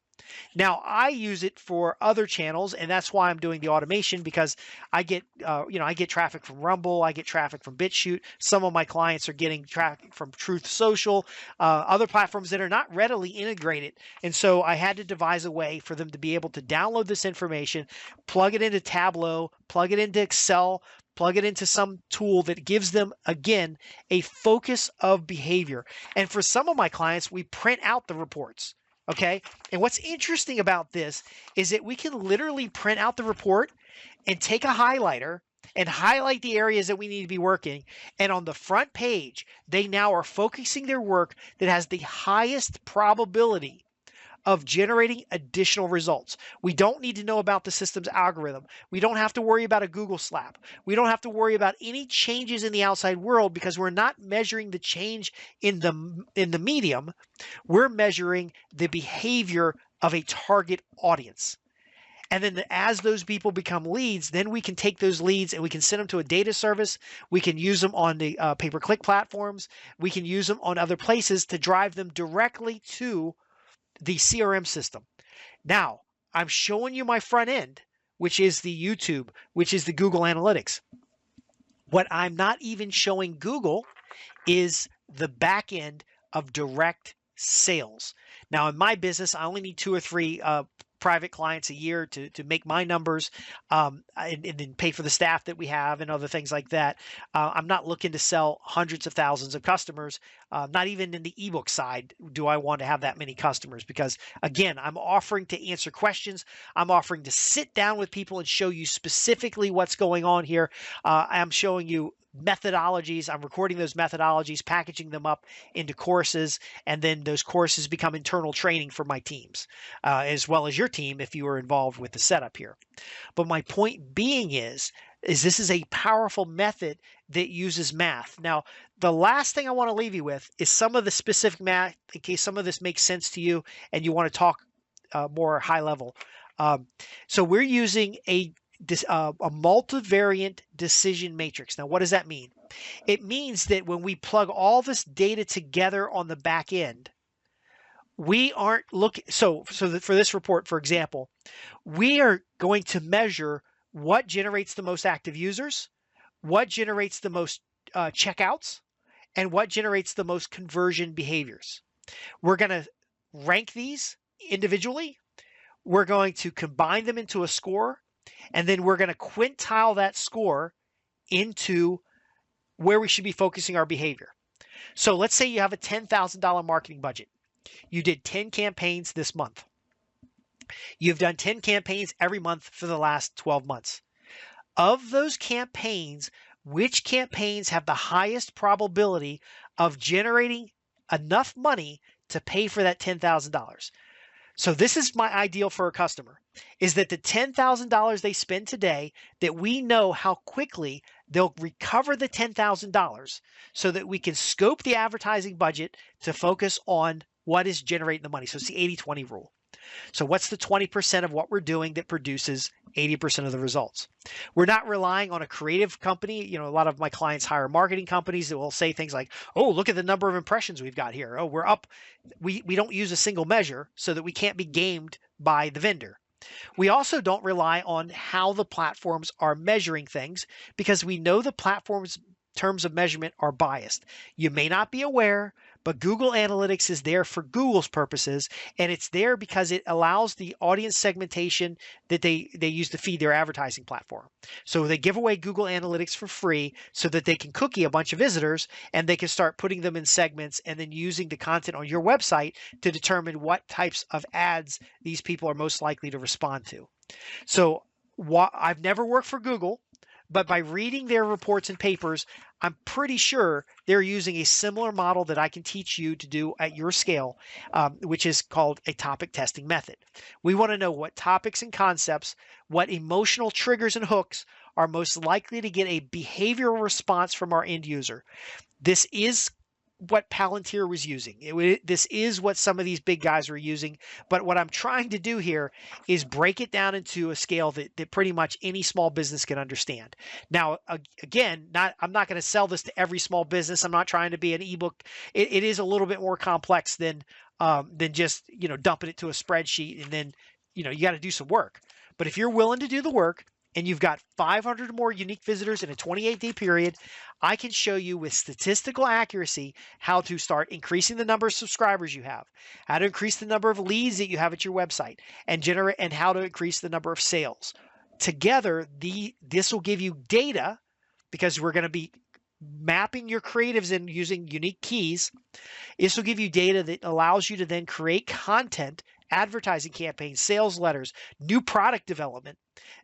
Now, I use it for other channels, and that's why I'm doing the automation, because I get, I get traffic from Rumble, I get traffic from Bitchute. Some of my clients are getting traffic from Truth Social, other platforms that are not readily integrated. And so I had to devise a way for them to be able to download this information, plug it into Tableau, plug it into Excel, plug it into some tool that gives them, again, a focus of behavior. And for some of my clients, we print out the reports. Okay. And what's interesting about this is that we can literally print out the report and take a highlighter and highlight the areas that we need to be working. And on the front page, they now are focusing their work that has the highest probability of generating additional results. We don't need to know about the system's algorithm. We don't have to worry about a Google slap. We don't have to worry about any changes in the outside world because we're not measuring the change in the medium. We're measuring the behavior of a target audience. And then as those people become leads, then we can take those leads and we can send them to a data service. We can use them on the pay-per-click platforms. We can use them on other places to drive them directly to the CRM system. Now, I'm showing you my front end, which is the YouTube, which is the Google Analytics. What I'm not even showing Google is the back end of direct sales. Now, in my business, I only need 2 or 3 private clients a year to make my numbers and then pay for the staff that we have and other things like that. I'm not looking to sell hundreds of thousands of customers. Not even in the ebook side do I want to have that many customers because, again, I'm offering to answer questions. I'm offering to sit down with people and show you specifically what's going on here. I'm showing you methodologies. I'm recording those methodologies, packaging them up into courses, and then those courses become internal training for my teams, as well as your team if you are involved with the setup here. But my point being is this is a powerful method that uses math. Now, the last thing I want to leave you with is some of the specific math, in case some of this makes sense to you and you want to talk more high level. So we're using a multivariate decision matrix. Now, what does that mean? It means that when we plug all this data together on the back end, we aren't looking. So for this report, for example, we are going to measure what generates the most active users, what generates the most checkouts, and what generates the most conversion behaviors. We're going to rank these individually. We're going to combine them into a score. And then we're going to quintile that score into where we should be focusing our behavior. So let's say you have a $10,000 marketing budget. You did 10 campaigns this month. You've done 10 campaigns every month for the last 12 months. Of those campaigns, which campaigns have the highest probability of generating enough money to pay for that $10,000? So this is my ideal for a customer, is that the $10,000 they spend today, that we know how quickly they'll recover the $10,000 so that we can scope the advertising budget to focus on what is generating the money. So it's the 80-20 rule. So what's the 20% of what we're doing that produces 80% of the results? We're not relying on a creative company. You know, a lot of my clients hire marketing companies that will say things like, oh, look at the number of impressions we've got here. Oh, we're up. We don't use a single measure so that we can't be gamed by the vendor. We also don't rely on how the platforms are measuring things because we know the platforms' terms of measurement are biased. You may not be aware, but Google Analytics is there for Google's purposes, and it's there because it allows the audience segmentation that they use to feed their advertising platform. So they give away Google Analytics for free so that they can cookie a bunch of visitors and they can start putting them in segments and then using the content on your website to determine what types of ads these people are most likely to respond to. So I've never worked for Google, but by reading their reports and papers, I'm pretty sure they're using a similar model that I can teach you to do at your scale, which is called a topic testing method. We want to know what topics and concepts, what emotional triggers and hooks are most likely to get a behavioral response from our end user. This is what Palantir was using. This is what some of these big guys were using. But what I'm trying to do here is break it down into a scale that pretty much any small business can understand. Now, again, I'm not going to sell this to every small business. I'm not trying to be an ebook. It is a little bit more complex than just, dumping it to a spreadsheet and then, you got to do some work. But if you're willing to do the work, and you've got 500 more unique visitors in a 28-day period, I can show you with statistical accuracy how to start increasing the number of subscribers you have, how to increase the number of leads that you have at your website, and how to increase the number of sales. Together, this will give you data because we're going to be mapping your creatives and using unique keys. This will give you data that allows you to then create content, advertising campaigns, sales letters, new product development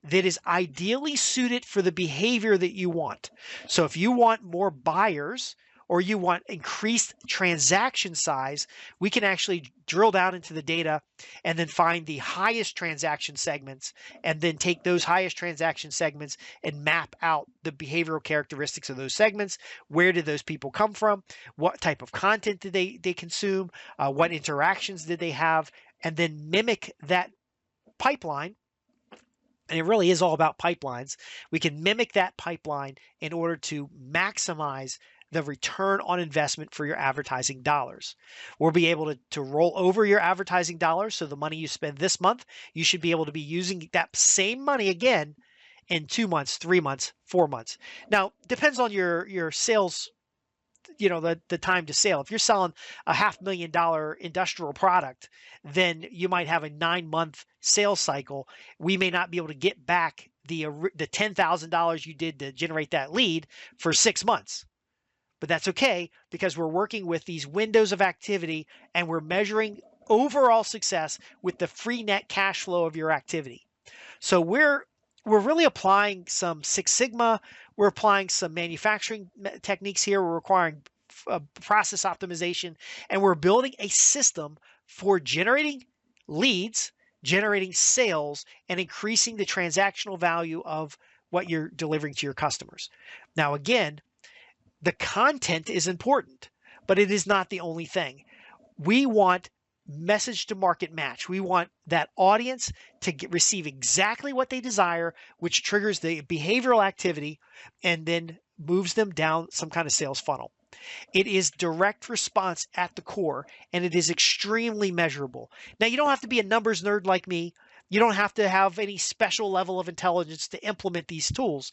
that is ideally suited for the behavior that you want. So if you want more buyers, or you want increased transaction size, we can actually drill down into the data and then find the highest transaction segments, and then take those highest transaction segments and map out the behavioral characteristics of those segments. Where did those people come from? What type of content did they consume? What interactions did they have? And then mimic that pipeline. And it really is all about pipelines. We can mimic that pipeline in order to maximize the return on investment for your advertising dollars. We'll be able to roll over your advertising dollars. So the money you spend this month, you should be able to be using that same money again in 2 months, 3 months, 4 months. Now, depends on your sales, the time to sale. If you're selling a $500,000 industrial product, then you might have a 9-month sales cycle. We may not be able to get back the $10,000 you did to generate that lead for 6 months. But that's okay, because we're working with these windows of activity and we're measuring overall success with the free net cash flow of your activity. So we're really applying some Six Sigma. We're applying some manufacturing techniques here. We're requiring process optimization, and we're building a system for generating leads, generating sales, and increasing the transactional value of what you're delivering to your customers. Now, again, the content is important, but it is not the only thing. We want message to market match. We want that audience to receive exactly what they desire, which triggers the behavioral activity and then moves them down some kind of sales funnel. It is direct response at the core, and it is extremely measurable. Now, you don't have to be a numbers nerd like me. You don't have to have any special level of intelligence to implement these tools.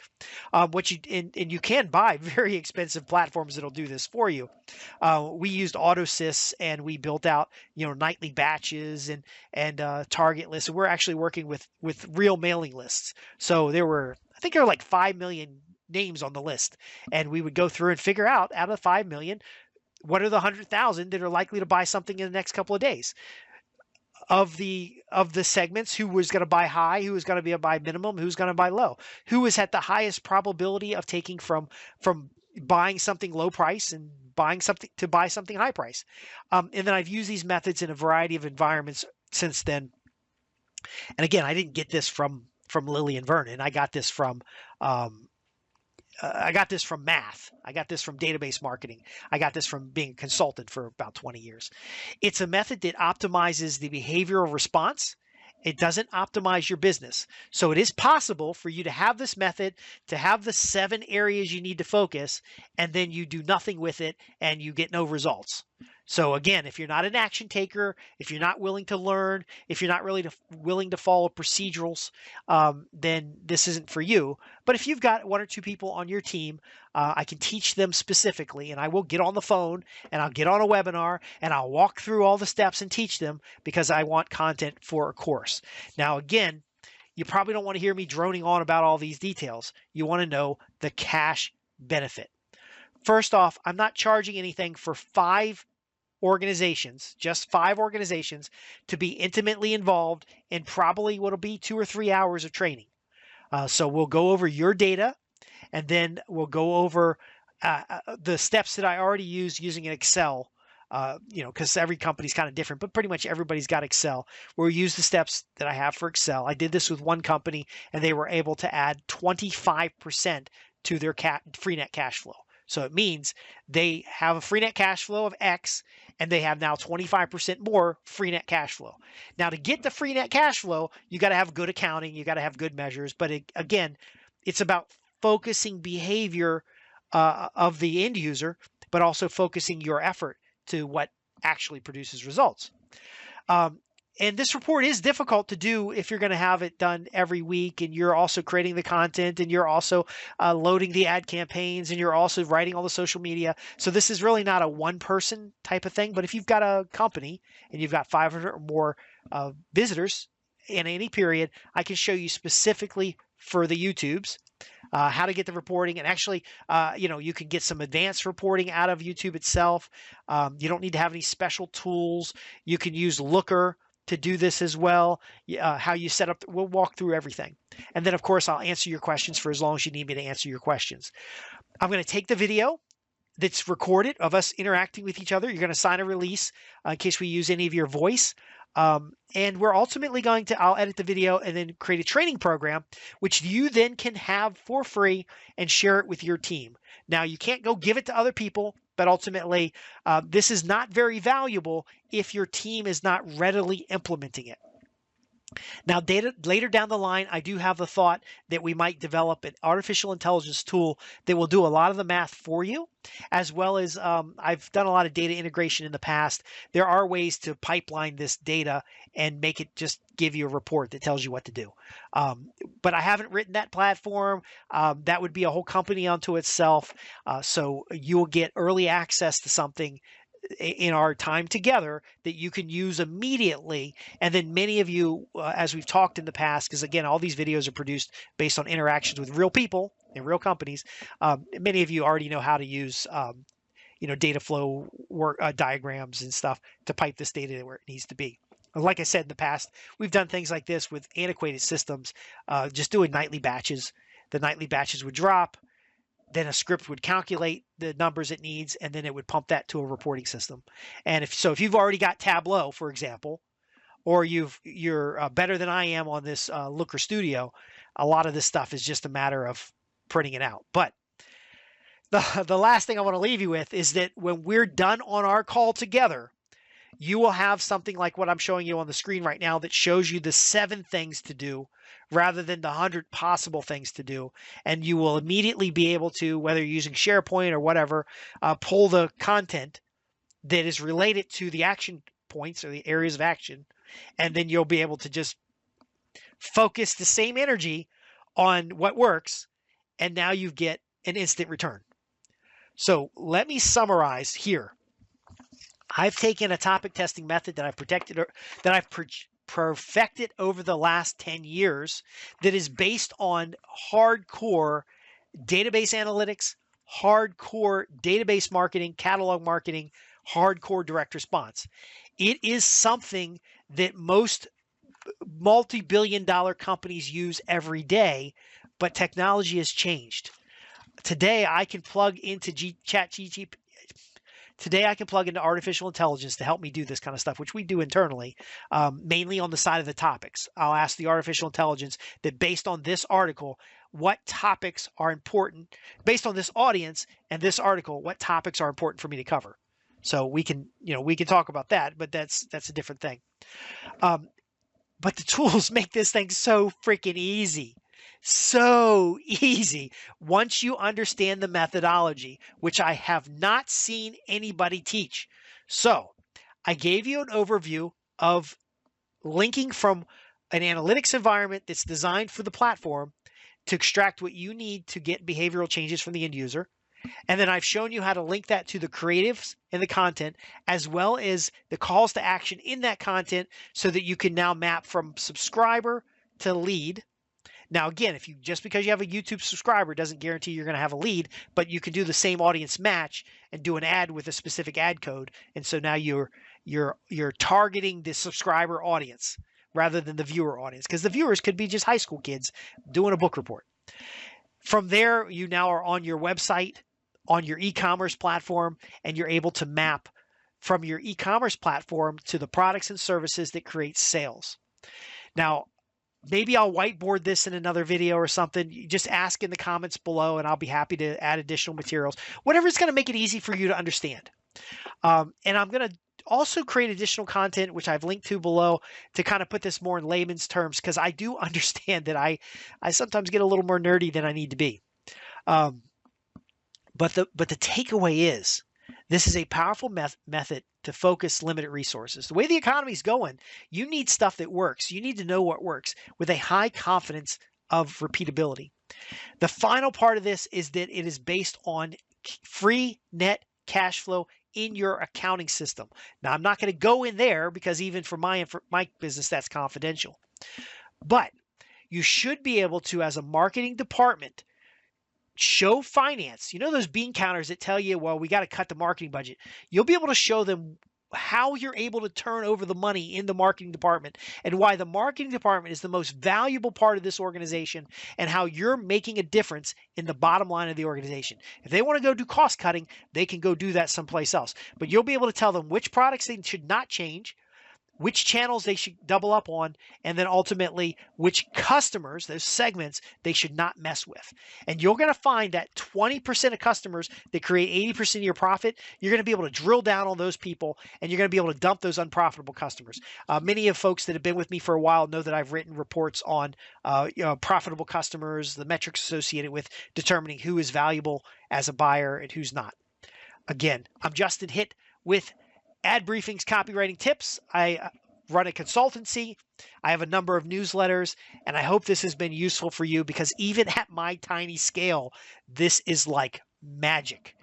And you can buy very expensive platforms that'll do this for you. We used AutoSys, and we built out nightly batches and target lists. We're actually working with real mailing lists. So I think there were like 5 million names on the list, and we would go through and figure out of 5 million, what are the 100,000 that are likely to buy something in the next couple of days. Of the segments, who was going to buy high, who was going to be a buy minimum, who's going to buy low, who was at the highest probability of taking from buying something low price and buy something high price. And then I've used these methods in a variety of environments since then. And again, I didn't get this from Lilly and Vernon. I got this from math. I got this from database marketing. I got this from being a consultant for about 20 years. It's a method that optimizes the behavioral response. It doesn't optimize your business. So it is possible for you to have this method, to have the 7 areas you need to focus, and then you do nothing with it and you get no results. So again, if you're not an action taker, if you're not willing to learn, if you're not really willing to follow procedurals, then this isn't for you. But if you've got 1 or 2 people on your team, I can teach them specifically, and I will get on the phone and I'll get on a webinar and I'll walk through all the steps and teach them, because I want content for a course. Now, again, you probably don't want to hear me droning on about all these details. You want to know the cash benefit. First off, I'm not charging anything for 5 organizations, just 5 organizations, to be intimately involved in probably what'll be 2 or 3 hours of training. So we'll go over your data, and then we'll go over the steps that I already use using an Excel, because every company's kind of different, but pretty much everybody's got Excel. We'll use the steps that I have for Excel. I did this with one company, and they were able to add 25% to their free net cash flow. So it means they have a free net cash flow of X, and they have now 25% more free net cash flow. Now, to get the free net cash flow, you got to have good accounting, you got to have good measures. But again, it's about focusing behavior of the end user, but also focusing your effort to what actually produces results. And this report is difficult to do if you're going to have it done every week, and you're also creating the content, and you're also loading the ad campaigns, and you're also writing all the social media. So this is really not a one-person type of thing. But if you've got a company and you've got 500 or more visitors in any period, I can show you specifically for the YouTubes how to get the reporting. And actually, you can get some advanced reporting out of YouTube itself. You don't need to have any special tools. You can use Looker to do this as well. How you set up, we'll walk through everything. And then, of course, I'll answer your questions for as long as you need me to answer your questions. I'm going to take the video that's recorded of us interacting with each other. You're going to sign a release in case we use any of your voice. And we're ultimately going to, I'll edit the video and then create a training program, which you then can have for free and share it with your team. Now, you can't go give it to other people, but ultimately, this is not very valuable if your team is not readily implementing it. Now, later down the line, I do have the thought that we might develop an artificial intelligence tool that will do a lot of the math for you, as well as I've done a lot of data integration in the past. There are ways to pipeline this data and make it just give you a report that tells you what to do. But I haven't written that platform. That would be a whole company unto itself. So you will get early access to something in our time together that you can use immediately. And then many of you, as we've talked in the past, because again, all these videos are produced based on interactions with real people and real companies. Many of you already know how to use, data flow work diagrams and stuff to pipe this data where it needs to be. Like I said in the past, we've done things like this with antiquated systems, just doing nightly batches. The nightly batches would drop. Then a script would calculate the numbers it needs, and then it would pump that to a reporting system. And if you've already got Tableau, for example, or you're better than I am on this Looker Studio, a lot of this stuff is just a matter of printing it out. But the last thing I want to leave you with is that when we're done on our call together, you will have something like what I'm showing you on the screen right now that shows you the 7 things to do rather than the 100 possible things to do. And you will immediately be able to, whether you're using SharePoint or whatever, pull the content that is related to the action points or the areas of action. And then you'll be able to just focus the same energy on what works. And now you get an instant return. So let me summarize here. I've taken a topic testing method that I've perfected over the last 10 years that is based on hardcore database analytics, hardcore database marketing, catalog marketing, hardcore direct response. It is something that most multi-billion-dollar companies use every day, but technology has changed. Today, I can plug into ChatGPT. Today, I can plug into artificial intelligence to help me do this kind of stuff, which we do internally, mainly on the side of the topics. I'll ask the artificial intelligence that based on this article, what topics are important, based on this audience and this article, what topics are important for me to cover. So we can talk about that, but that's a different thing. But the tools make this thing so freaking easy. So easy once you understand the methodology, which I have not seen anybody teach. So I gave you an overview of linking from an analytics environment that's designed for the platform to extract what you need to get behavioral changes from the end user. And then I've shown you how to link that to the creatives and the content, as well as the calls to action in that content so that you can now map from subscriber to lead. Now, again, just because you have a YouTube subscriber doesn't guarantee you're going to have a lead, but you can do the same audience match and do an ad with a specific ad code. And so now you're targeting the subscriber audience rather than the viewer audience, because the viewers could be just high school kids doing a book report. From there, you now are on your website, on your e-commerce platform, and you're able to map from your e-commerce platform to the products and services that create sales. Now, maybe I'll whiteboard this in another video or something. You just ask in the comments below, and I'll be happy to add additional materials. Whatever is going to make it easy for you to understand. And I'm going to also create additional content, which I've linked to below, to kind of put this more in layman's terms, because I do understand that I sometimes get a little more nerdy than I need to be. But the takeaway is, this is a powerful method to focus limited resources. The way the economy is going, you need stuff that works. You need to know what works with a high confidence of repeatability. The final part of this is that it is based on free net cash flow in your accounting system. Now, I'm not going to go in there because even for my business, that's confidential. But you should be able to, as a marketing department, show finance. You know those bean counters that tell you, well, we got to cut the marketing budget. You'll be able to show them how you're able to turn over the money in the marketing department and why the marketing department is the most valuable part of this organization and how you're making a difference in the bottom line of the organization. If they want to go do cost cutting, they can go do that someplace else. But you'll be able to tell them which products they should not change, which channels they should double up on, and then ultimately which customers, those segments, they should not mess with. And you're going to find that 20% of customers that create 80% of your profit, you're going to be able to drill down on those people, and you're going to be able to dump those unprofitable customers. Many of folks that have been with me for a while know that I've written reports on profitable customers, the metrics associated with determining who is valuable as a buyer and who's not. Again, I'm Justin Hitt with Ad Briefings Copywriting Tips. I run a consultancy. I have a number of newsletters, and I hope this has been useful for you because even at my tiny scale, this is like magic.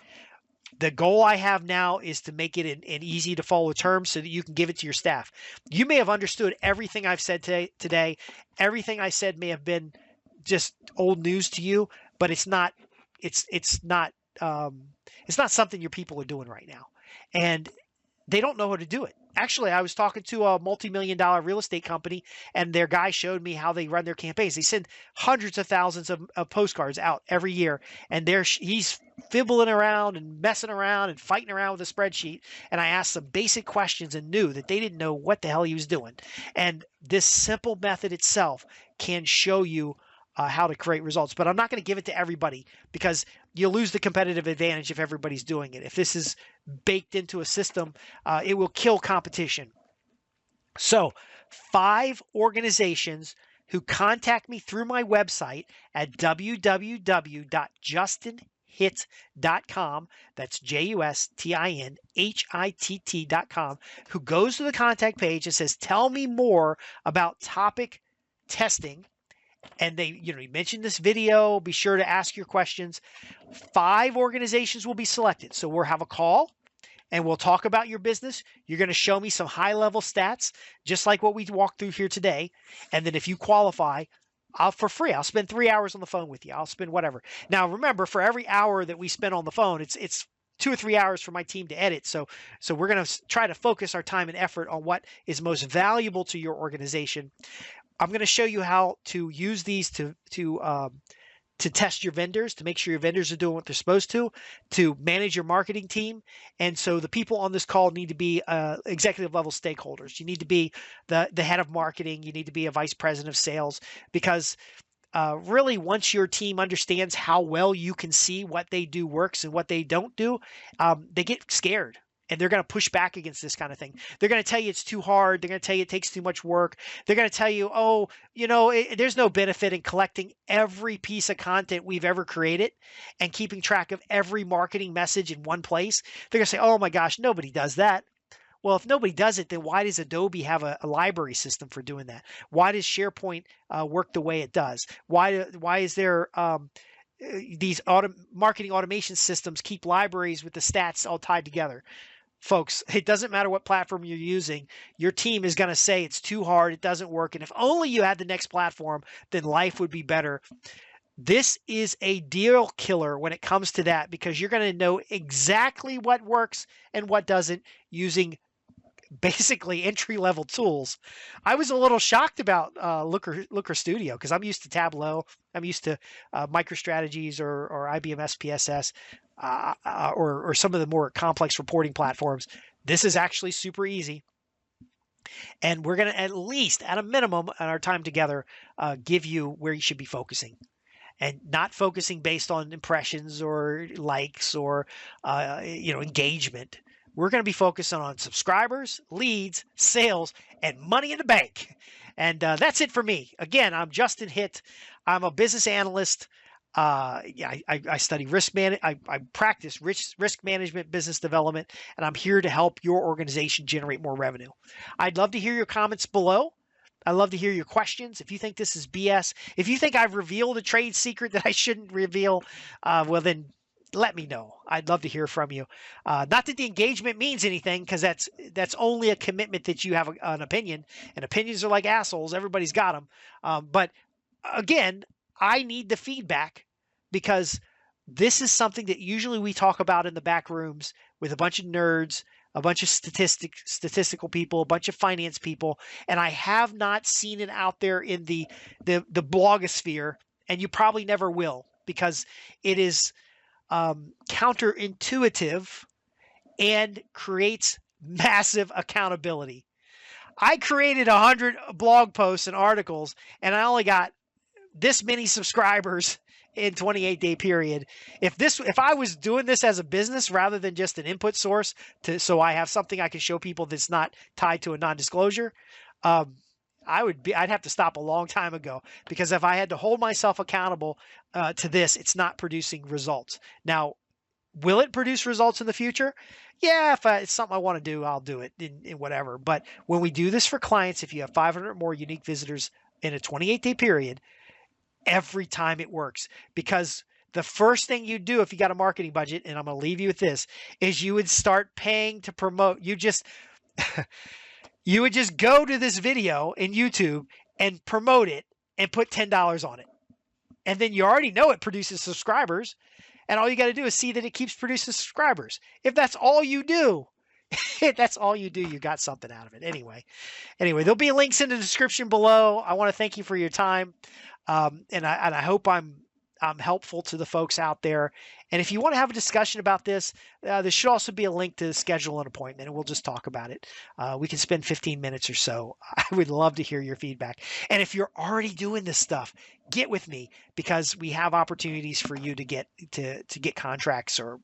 The goal I have now is to make it an easy to follow term so that you can give it to your staff. You may have understood everything I've said today. Everything I said may have been just old news to you, but it's not something your people are doing right now. And they don't know how to do it. Actually, I was talking to a multi-million-dollar real estate company, and their guy showed me how they run their campaigns. They send hundreds of thousands of postcards out every year, and he's fibbling around and messing around and fighting around with a spreadsheet. And I asked some basic questions and knew that they didn't know what the hell he was doing. And this simple method itself can show you how to create results. But I'm not going to give it to everybody because you'll lose the competitive advantage if everybody's doing it. If this is baked into a system, it will kill competition. So 5 organizations who contact me through my website at www.justinhitt.com, that's JUSTINHITT.com, who goes to the contact page and says, tell me more about topic testing. And they, you mentioned this video, be sure to ask your questions. 5 organizations will be selected. So we'll have a call and we'll talk about your business. You're going to show me some high level stats, just like what we walked through here today. And then if you qualify, for free, I'll spend 3 hours on the phone with you. I'll spend whatever. Now, remember, for every hour that we spend on the phone, it's 2 or 3 hours for my team to edit. So we're going to try to focus our time and effort on what is most valuable to your organization. I'm going to show you how to use these to test your vendors, to make sure your vendors are doing what they're supposed to manage your marketing team. And so the people on this call need to be executive level stakeholders. You need to be the head of marketing. You need to be a vice president of sales, because really once your team understands how well you can see what they do works and what they don't do, they get scared. And they're going to push back against this kind of thing. They're going to tell you it's too hard. They're going to tell you it takes too much work. They're going to tell you, there's no benefit in collecting every piece of content we've ever created and keeping track of every marketing message in one place. They're going to say, oh my gosh, nobody does that. Well, if nobody does it, then why does Adobe have a library system for doing that? Why does SharePoint work the way it does? Why is there these marketing automation systems keep libraries with the stats all tied together? Folks, it doesn't matter what platform you're using. Your team is going to say it's too hard, it doesn't work. And if only you had the next platform, then life would be better. This is a deal killer when it comes to that, because you're going to know exactly what works and what doesn't using basically entry-level tools. I was a little shocked about Looker Studio because I'm used to Tableau. I'm used to MicroStrategies or IBM SPSS or some of the more complex reporting platforms. This is actually super easy. And we're going to, at least at a minimum in our time together, give you where you should be focusing. And not focusing based on impressions or likes or engagement. We're going to be focusing on subscribers, leads, sales, and money in the bank. And that's it for me. Again, I'm Justin Hitt. I'm a business analyst. I study risk management. I practice risk management, business development, and I'm here to help your organization generate more revenue. I'd love to hear your comments below. I'd love to hear your questions. If you think this is BS, if you think I've revealed a trade secret that I shouldn't reveal, well then let me know. I'd love to hear from you. Not that the engagement means anything, because that's only a commitment that you have an opinion, and opinions are like assholes. Everybody's got them. But again, I need the feedback, because this is something that usually we talk about in the back rooms with a bunch of nerds, a bunch of statistical people, a bunch of finance people, and I have not seen it out there in the blogosphere, and you probably never will, because it is counterintuitive and creates massive accountability. I created 100 blog posts and articles, and I only got this many subscribers in 28-day period. If I was doing this as a business rather than just an input source so I have something I can show people that's not tied to a non-disclosure, I'd have to stop a long time ago, because if I had to hold myself accountable to this, it's not producing results. Now, will it produce results in the future? Yeah, if it's something I want to do, I'll do it in whatever. But when we do this for clients, if you have 500 more unique visitors in a 28-day period, every time it works. Because the first thing you do if you got a marketing budget, and I'm going to leave you with this, is you would start paying to promote. You would just go to this video in YouTube and promote it and put $10 on it. And then you already know it produces subscribers. And all you got to do is see that it keeps producing subscribers. If that's all you do, you got something out of it. Anyway, there'll be links in the description below. I want to thank you for your time. And I hope I'm helpful to the folks out there. And if you want to have a discussion about this, there should also be a link to schedule an appointment, and we'll just talk about it. We can spend 15 minutes or so. I would love to hear your feedback. And if you're already doing this stuff, get with me, because we have opportunities for you to get contracts or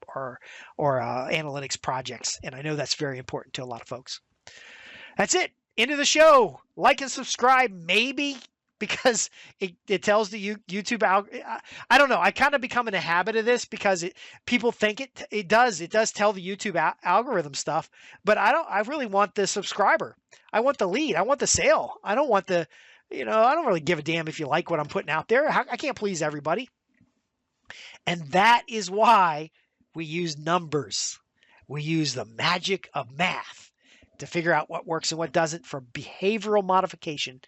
analytics projects. And I know that's very important to a lot of folks. That's it. End of the show. Like and subscribe, maybe, because it tells the YouTube I don't know. I kind of become in a habit of this, because people think it does tell the YouTube algorithm stuff, but I really want the subscriber. I want the lead. I want the sale. I don't want I don't really give a damn if you like what I'm putting out there. I can't please everybody. And that is why we use numbers. We use the magic of math to figure out what works and what doesn't for behavioral modification